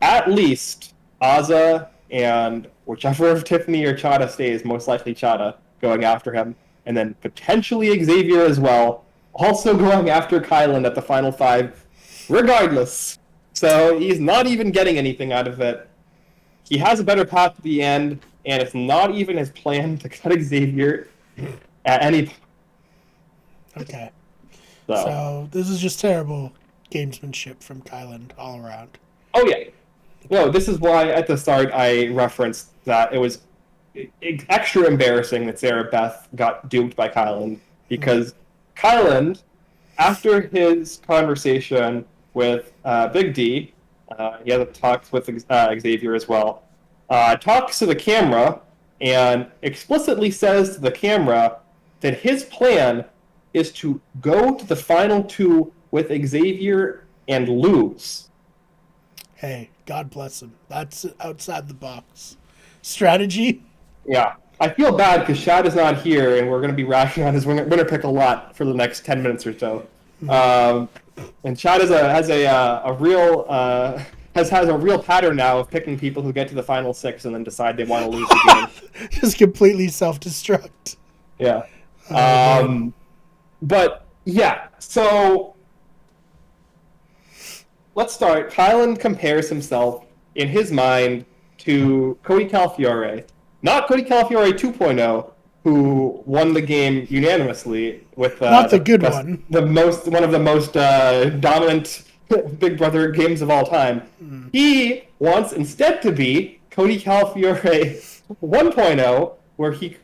at least Aza and whichever of Tiffany or Chada stays, most likely Chada, going after him, and then potentially Xavier as well, also going after Kylan at the final five, regardless. So he's not even getting anything out of it. He has a better path to the end, and it's not even his plan to cut Xavier at any point. okay. So, So this is just terrible gamesmanship from Kylan all around. oh yeah. No, this is why at the start I referenced that it was extra embarrassing that Sarah Beth got duped by Kylan Mm, because Kylan, after his conversation with Big D, he has a talk with Xavier as well, talks to the camera and explicitly says to the camera that his plan is to go to the final two with Xavier and lose. hey, God bless him. That's outside the box strategy. Yeah. I feel bad because Shad is not here, and we're going to be racking on his winner pick a lot for the next 10 minutes or so. Mm. Um, and Shad has a real has a real pattern now of picking people who get to the final six and then decide they want to lose the game. Just completely self-destruct. Yeah. Oh man. But yeah, so let's start. Kylan compares himself in his mind to Cody Calfiore, not Cody Calfiore 2.0, who won the game unanimously with Not the good one. one of the most dominant Big Brother games of all time. Mm. He wants instead to be Cody Calfiore 1.0, where he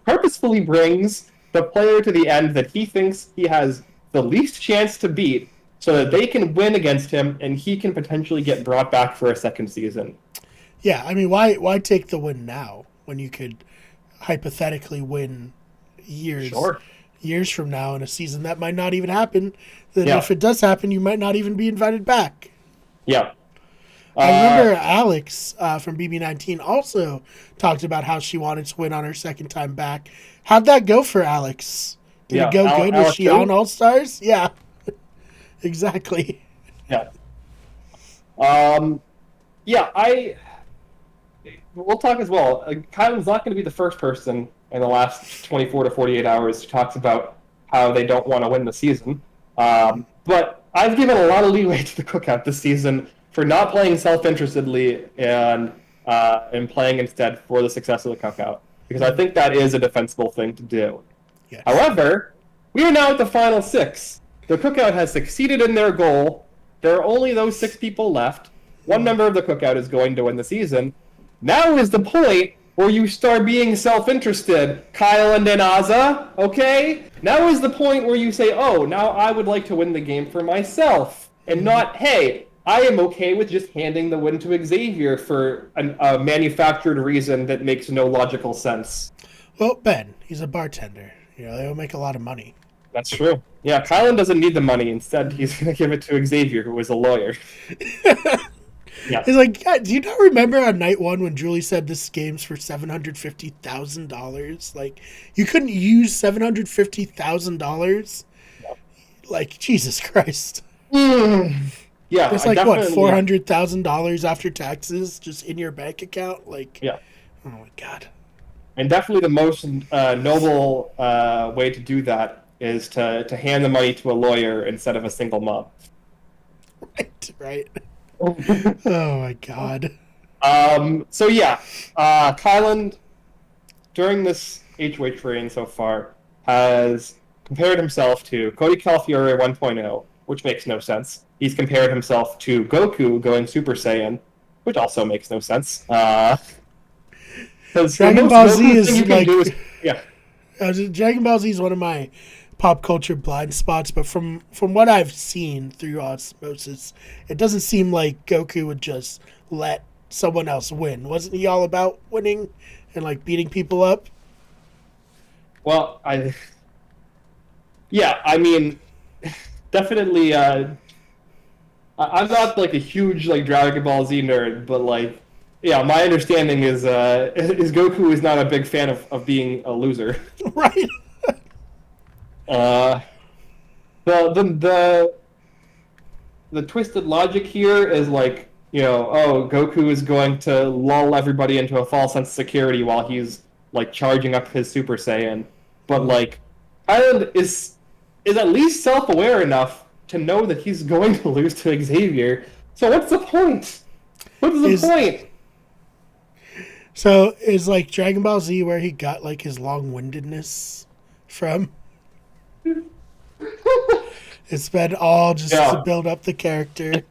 purposefully brings the player to the end that he thinks he has the least chance to beat so that they can win against him and he can potentially get brought back for a second season. Yeah, I mean, why take the win now when you could hypothetically win years Sure. years from now in a season that might not even happen? That Yeah. if it does happen, you might not even be invited back. Yeah. I remember Alex from BB19 also talked about how she wanted to win on her second time back. How'd that go for Alex? Did Yeah. it go good? Was Alex she who? on All Stars? Yeah, exactly. Yeah. Um, yeah, we'll talk as well. Kylan's not going to be the first person in the last 24 to 48 hours who talks about how they don't want to win the season. But I've given a lot of leeway to the Cookout this season for not playing self-interestedly and playing instead for the success of the Cookout because I think that is a defensible thing to do. Yes. However, we are now at the final six. The Cookout has succeeded in their goal. There are only those 6 people left. One member of the Cookout is going to win the season. Now is the point where you start being self-interested, Kyland and Aza, okay? Now is the point where you say, oh, now I would like to win the game for myself. And not, hey, I am okay with just handing the win to Xavier for a manufactured reason that makes no logical sense. Well, Ben, he's a bartender. They'll make a lot of money. That's true. Yeah, Kylan doesn't need the money. Instead, he's going to give it to Xavier, who is a lawyer. Yeah. He's like, yeah, do you not remember on night 1 when Julie said this game's for $750,000? Like, you couldn't use $750,000? No. Like, Jesus Christ. Yeah. It's like, what, $400,000 after taxes just in your bank account? Like, yeah. Oh, my God. And definitely the most noble way to do that is to hand the money to a lawyer instead of a single mom. Right. Oh my God. So yeah, Kylan, during this HOH reign so far, has compared himself to Cody Calafiore 1.0, which makes no sense. He's compared himself to Goku going Super Saiyan, which also makes no sense. Dragon Ball Z is like... Dragon Ball Z is one of my pop culture blind spots, but from what I've seen through osmosis, it doesn't seem like Goku would just let someone else win. Wasn't he all about winning and like beating people up? Well, I mean, definitely. I'm not like a huge like Dragon Ball Z nerd, but like, yeah, my understanding is Goku is not a big fan of being a loser. Right. The twisted logic here is like, Goku is going to lull everybody into a false sense of security while he's like charging up his Super Saiyan. But like, Island is at least self-aware enough to know that he's going to lose to Xavier. So what's the point? What is the point? So is like Dragon Ball Z where he got like his long-windedness from? It's been all just to build up the character.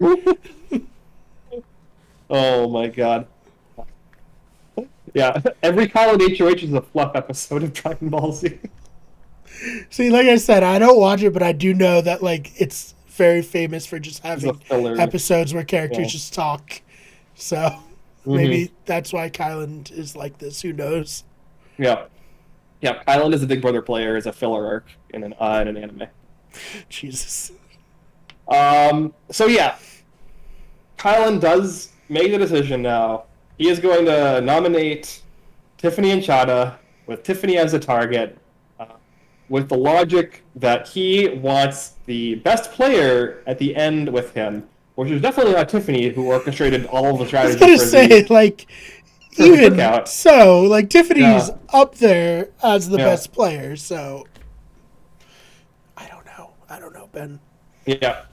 Oh my God. Yeah, every Kylan HOH is a fluff episode of Dragon Ball Z. See, like I said, I don't watch it, but I do know that like it's very famous for just having episodes where characters just talk. So maybe that's why Kylan is like this. Who knows? Yeah. Yeah, Kylan is a Big Brother player as a filler arc in an anime. Jesus. So yeah, Kylan does make the decision now. He is going to nominate Tiffany and Chada, with Tiffany as a target, with the logic that he wants the best player at the end with him, which is definitely not Tiffany, who orchestrated all of the strategies. I was going to say, like, even so, like, Tiffany's up there as the best player, so... I don't know, Ben. Yeah.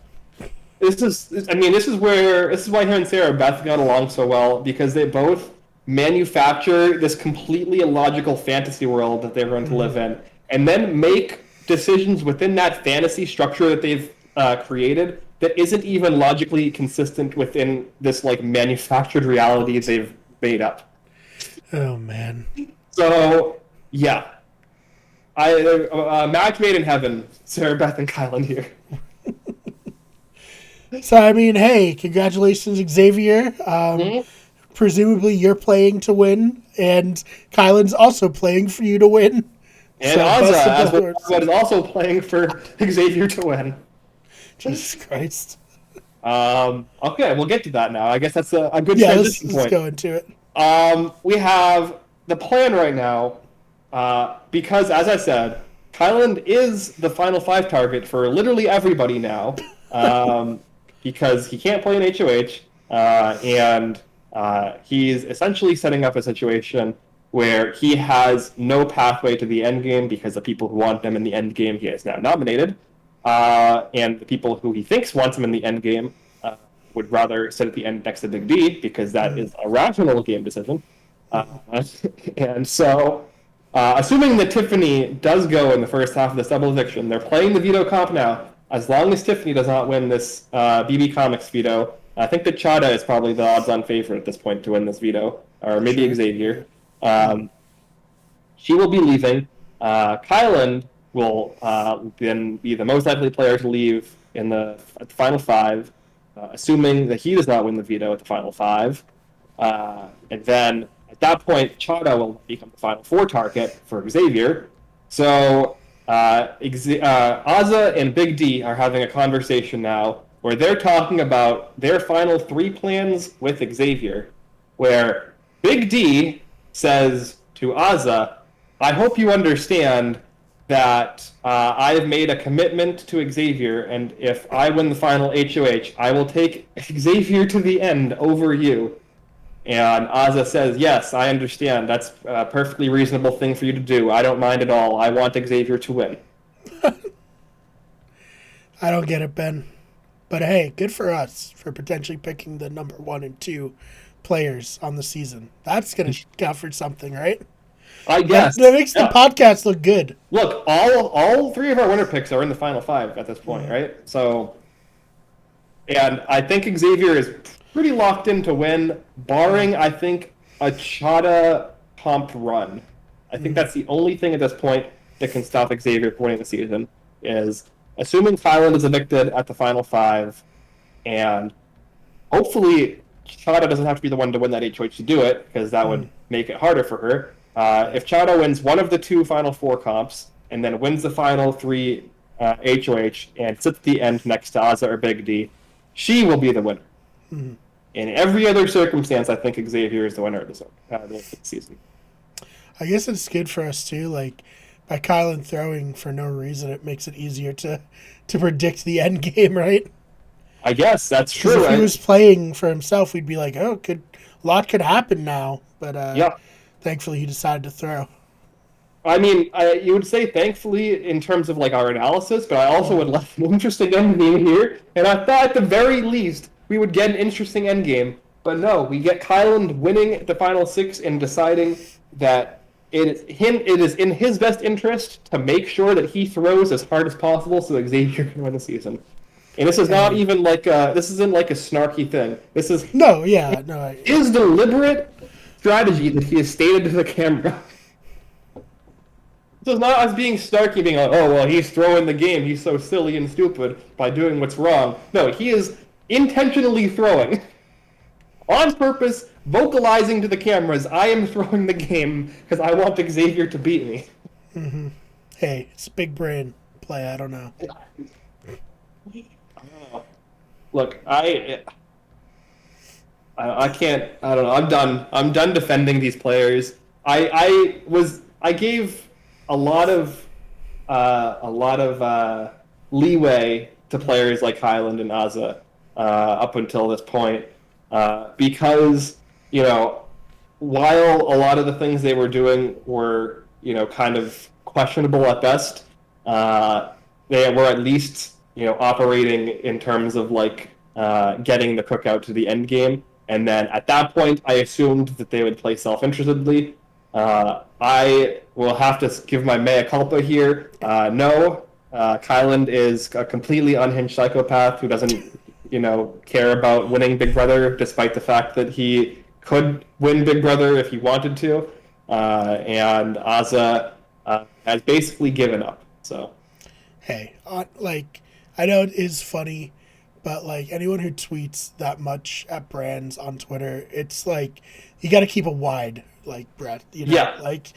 This is why him and Sarah Beth got along so well, because they both manufacture this completely illogical fantasy world that they're going to live in, and then make decisions within that fantasy structure that they've created that isn't even logically consistent within this like manufactured reality they've made up. Oh man. So yeah, match made in heaven. Sarah Beth and Kylan here. So I mean, hey, congratulations, Xavier. Presumably you're playing to win, and Kylan's also playing for you to win. And so Aza is also playing for Xavier to win. Jesus Christ. Okay, we'll get to that now. I guess that's a good transition point. Let's go into it. We have the plan right now, because, as I said, Kylan is the Final 5 target for literally everybody now, because he can't play in HOH, and he's essentially setting up a situation where he has no pathway to the end game because the people who want him in the end game he has now nominated, and the people who he thinks wants him in the end game would rather sit at the end next to Big D because that is a rational game decision. And so, assuming that Tiffany does go in the first half of this double eviction, they're playing the veto comp now. as long as Tiffany does not win this BB Comics veto, I think that Chada is probably the odds-on favorite at this point to win this veto, or maybe Sure. Xavier. She will be leaving. Kylan will then be the most likely player to leave at the final five, assuming that he does not win the veto at the final five. And then at that point, Chada will become the final four target for Xavier. So Azza and Big D are having a conversation now where they're talking about their final three plans with Xavier, where Big D says to Azza, I hope you understand that I have made a commitment to Xavier, and if I win the final HOH, I will take Xavier to the end over you. And Azza says, yes, I understand. That's a perfectly reasonable thing for you to do. I don't mind at all. I want Xavier to win. I don't get it, Ben. But hey, good for us for potentially picking the number 1 and 2 players on the season. That's going to count for something, right? I guess. That makes the podcast look good. Look, all three of our winner picks are in the final five at this point, right? So, and I think Xavier is pretty locked in to win, barring, I think, a Chada comp run. I think that's the only thing at this point that can stop Xavier from winning the season, is assuming Kylan is evicted at the final five, and hopefully Chada doesn't have to be the one to win that HOH to do it, because that would make it harder for her. If Chada wins one of the two final four comps, and then wins the final three HOH, and sits at the end next to Azza or Big D, she will be the winner. Mm-hmm. In every other circumstance, I think Xavier is the winner of the season. I guess it's good for us too. Like, by Kylan throwing for no reason, it makes it easier to predict the end game, right? I guess that's true. If he was playing for himself, we'd be like, "Oh, a lot could happen now." But thankfully, he decided to throw. I mean, you would say thankfully in terms of like our analysis, but I also would like an interesting end game here. And I thought at the very least we would get an interesting end game. But no, we get Kylan winning the final six and deciding that it is in his best interest to make sure that he throws as hard as possible so that Xavier can win the season. And this is not even like this isn't like a snarky thing. This is his deliberate strategy that he has stated to the camera. This is not us being snarky, being like, oh, well, he's throwing the game. He's so silly and stupid by doing what's wrong. No, he is intentionally throwing. On purpose, vocalizing to the cameras, I am throwing the game because I want Xavier to beat me. Mm-hmm. Hey, it's a big brain play. I don't know. Look, I can't. I don't know. I'm done. I'm done defending these players. I gave a lot of leeway to players like Highland and Azza up until this point, because while a lot of the things they were doing were kind of questionable at best, they were at least operating in terms of like getting the Cookout to the end game. And then at that point, I assumed that they would play self-interestedly. I will have to give my mea culpa here. No, Kylan is a completely unhinged psychopath who doesn't, care about winning Big Brother, despite the fact that he could win Big Brother if he wanted to. And Azza has basically given up. So, hey, I know it is funny, but like anyone who tweets that much at brands on Twitter, it's like you got to keep a wide breath. Yeah. Like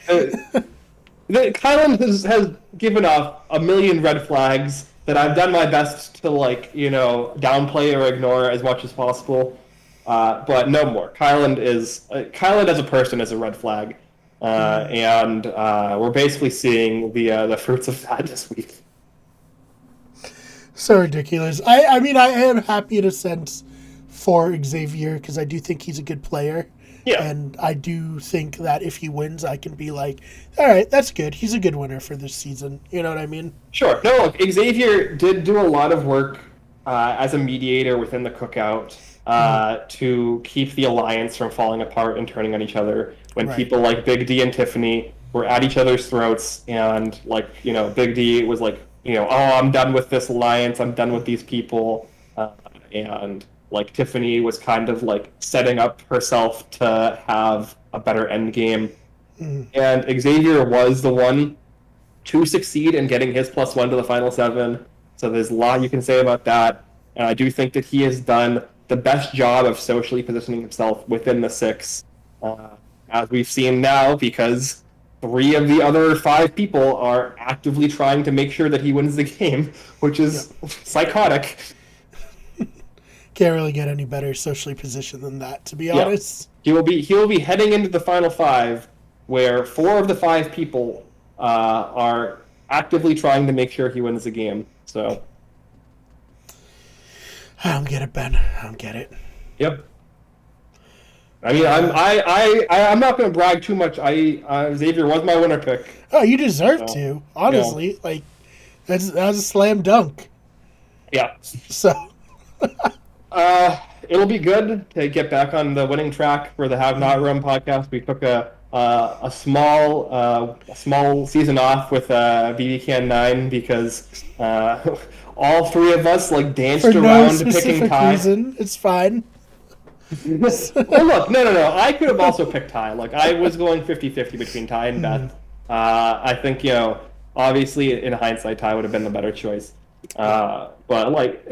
Kylan has given off a million red flags that I've done my best to downplay or ignore as much as possible. But no more. Kylan as a person is a red flag, and we're basically seeing the fruits of that this week. So ridiculous. I mean, I am happy in a sense for Xavier because I do think he's a good player. Yeah. And I do think that if he wins, I can be like, all right, that's good. He's a good winner for this season. You know what I mean? Sure. No, look, Xavier did do a lot of work as a mediator within the Cookout to keep the alliance from falling apart and turning on each other when people like Big D and Tiffany were at each other's throats and Big D was oh, I'm done with this alliance, I'm done with these people, and like Tiffany was kind of like setting up herself to have a better end game, and Xavier was the one to succeed in getting his +1 to the final seven. So there's a lot you can say about that, and I do think that he has done the best job of socially positioning himself within the six, uh, as we've seen now, because three of the other five people are actively trying to make sure that he wins the game, which is psychotic. Can't really get any better socially positioned than that, to be Yeah, honest. he will be heading into the final five, where four of the five people are actively trying to make sure he wins the game. So, I don't get it, Ben. I don't get it. yep. I mean, I'm not going to brag too much. Xavier was my winner pick. Oh, you deserve So, to. Honestly, like that's a slam dunk. yeah. So It'll be good to get back on the winning track for the Have Not Run podcast. We took a small season off with BB Can 9 because all three of us like danced for no around picking specific Ty. reason, it's fine. Well, look, no. I could have also picked Ty. Like I was going 50-50 between Ty and Beth. I think obviously in hindsight, Ty would have been the better choice. But like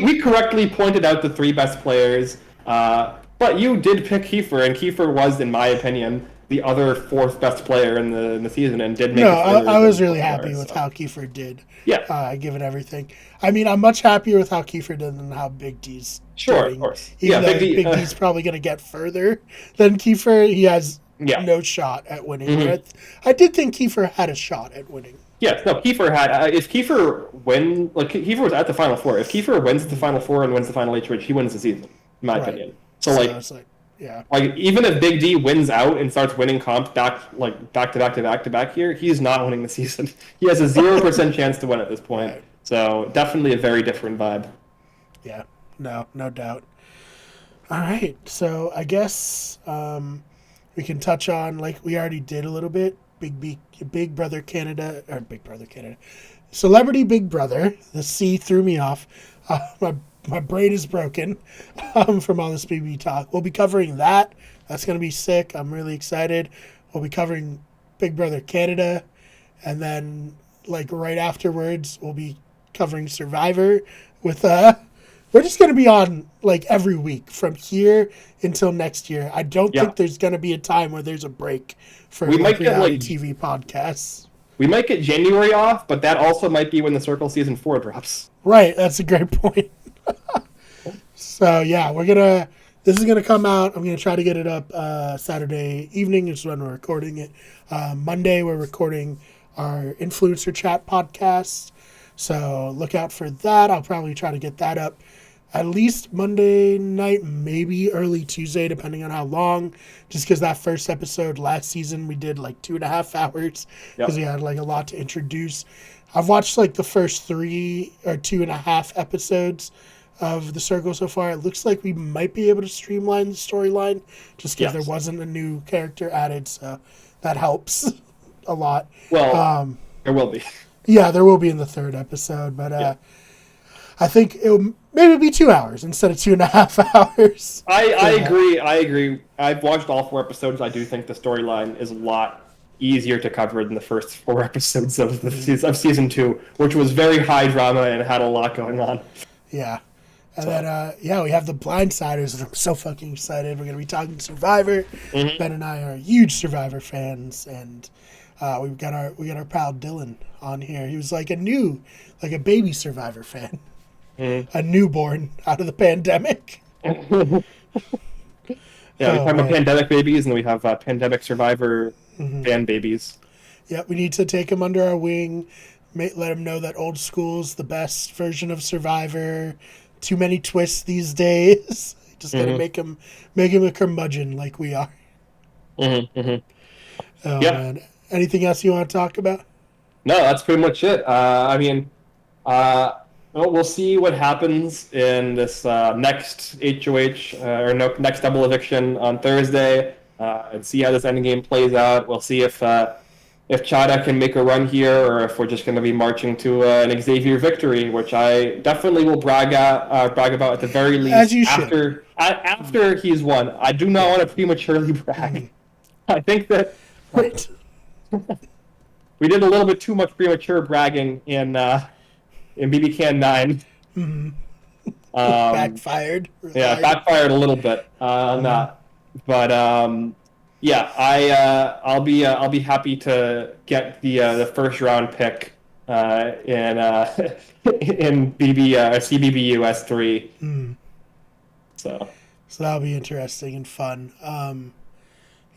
we correctly pointed out the three best players, but you did pick Kiefer, and Kiefer was, in my opinion, the other fourth best player in the season, and did make. No, I was really happy with how Kiefer did. Yeah, given everything. I mean, I'm much happier with how Kiefer did than how Big D's sure, doing. of course. Even though Big D's probably going to get further than Kiefer, he has no shot at winning. Mm-hmm. I did think Kiefer had a shot at winning. Yes, no. Kiefer had. If Kiefer Kiefer was at the Final Four. If Kiefer wins the Final Four and wins the Final HOH, he wins the season, in my opinion. So like even if Big D wins out and starts winning comps back to back here, he's not winning the season. He has a 0% chance to win at this point. Right. So definitely a very different vibe. Yeah, no doubt. All right, so I guess we can touch on, like we already did a little bit, Big Brother Canada, Celebrity Big Brother. The C threw me off. My brain is broken from all this BB talk. We'll be covering that. That's going to be sick. I'm really excited. We'll be covering Big Brother Canada. And then, like, right afterwards, we'll be covering Survivor with... we're just going to be on, like, every week from here until next year. I don't think there's going to be a time where there's a break for reality TV podcasts. We might get January off, but that also might be when the Circle Season 4 drops. Right, that's a great point. So yeah, this is gonna come out. I'm gonna try to get it up Saturday evening is when we're recording it. Monday we're recording our influencer chat podcast, so look out for that. I'll probably try to get that up at least Monday night, maybe early Tuesday, depending on how long. Just because that first episode last season we did like 2.5 hours because we had like a lot to introduce. I've watched like the first 3 or 2.5 episodes of the Circle so far. It looks like we might be able to streamline the storyline just because there wasn't a new character added, so that helps a lot. Well, there will be. Yeah, there will be in the 3rd episode, but I think it'll maybe be 2 hours instead of 2.5 hours. I agree. I've watched all 4 episodes. I do think the storyline is a lot easier to cover than the first 4 episodes of season 2, which was very high drama and had a lot going on. Yeah. And then, we have the Blindsiders, and I'm so fucking excited. We're going to be talking Survivor. Mm-hmm. Ben and I are huge Survivor fans, and we got our pal Dylan on here. He was like a baby Survivor fan, a newborn out of the pandemic. We have pandemic babies, and then we have pandemic Survivor fan babies. Yeah, we need to take him under our wing, let him know that old school's the best version of Survivor. Too many twists these days. Just gotta make him a curmudgeon like we are. Oh man. Anything else you want to talk about? No, that's pretty much it. We'll see what happens in this next HOH next double eviction on Thursday, and see how this endgame plays out. We'll see if if Chada can make a run here, or if we're just going to be marching to an Xavier victory, which I definitely will brag about at the very As least you should. after he's won. I do not want to prematurely brag. I think that Right. we did a little bit too much premature bragging in BB Can 9. Backfired. Yeah, it backfired a little bit on that, but yeah, I'll be happy to get the first round pick in in CBBU S3. So that'll be interesting and fun.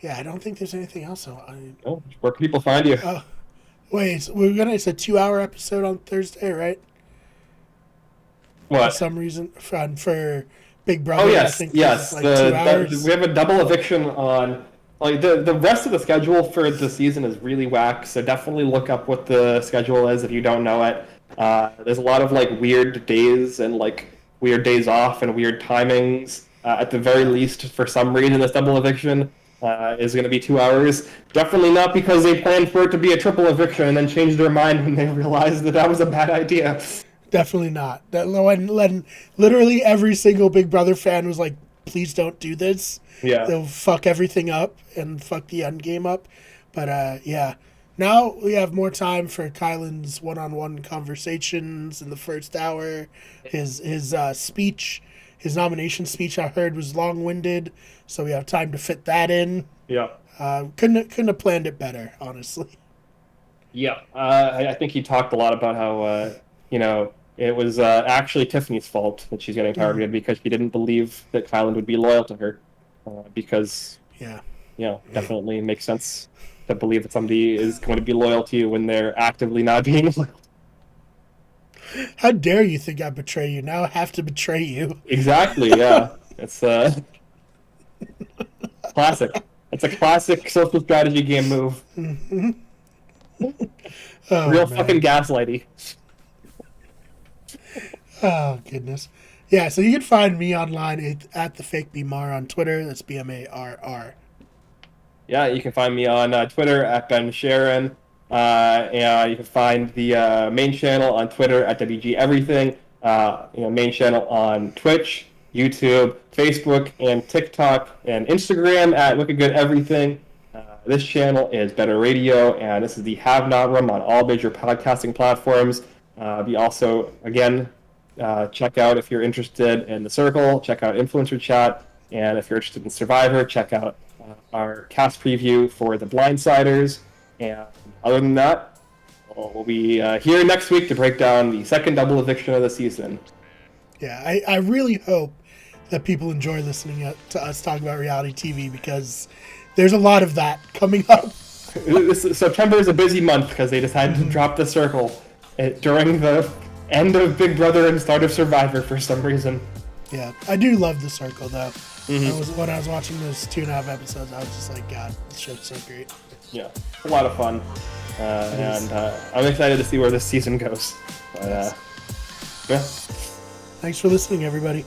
Yeah, I don't think there's anything else. oh, where can people find you? Wait, it's a 2-hour episode on Thursday, right? For What? some reason, for Big Brother. Oh I yes, think yes. like 2 hours. We have a double eviction on. Like the rest of the schedule for the season is really whack. So definitely look up what the schedule is if you don't know it. There's a lot of like weird days and like weird days off and weird timings. At the very least, for some reason, this double eviction is going to be 2 hours. Definitely not because they planned for it to be a triple eviction and then changed their mind when they realized that was a bad idea. Definitely not. Literally every single Big Brother fan was like, please don't do this. Yeah. They'll fuck everything up and fuck the end game up. But yeah. Now we have more time for Kylan's one-on-one conversations in the first hour. His speech, his nomination speech I heard was long-winded, so we have time to fit that in. Yeah. Couldn't have planned it better, honestly. Yeah. I think he talked a lot about how it was actually Tiffany's fault that she's getting targeted because she didn't believe that Kylan would be loyal to her. Because, definitely makes sense to believe that somebody is going to be loyal to you when they're actively not being loyal. How dare you think I betray you? Now I have to betray you. Exactly, yeah. It's classic. It's a classic social strategy game move. Real fucking gaslighty. Oh, goodness. Yeah, so you can find me online at the fake BMAR on Twitter. That's BMARR. Yeah, you can find me on Twitter at Ben Sharon. And you can find the main channel on Twitter at WG Everything. Main channel on Twitch, YouTube, Facebook, and TikTok, and Instagram at Wicked Good Everything. This channel is Better Radio, and this is the Have Not Room on all major podcasting platforms. We also, again, check out if you're interested in The Circle, check out Influencer Chat, and if you're interested in Survivor, check out our cast preview for The Blindsiders. And other than that, we'll be here next week to break down the second double eviction of the season. Yeah, I really hope that people enjoy listening to us talk about reality TV because there's a lot of that coming up. September is a busy month because they decided to drop The Circle during the end of Big Brother and start of Survivor for some reason. Yeah, I do love The Circle, though. When I was watching those 2.5 episodes, I was just like, God, this show's so great. Yeah, a lot of fun. And I'm excited to see where this season goes. But, yeah. Thanks for listening, everybody.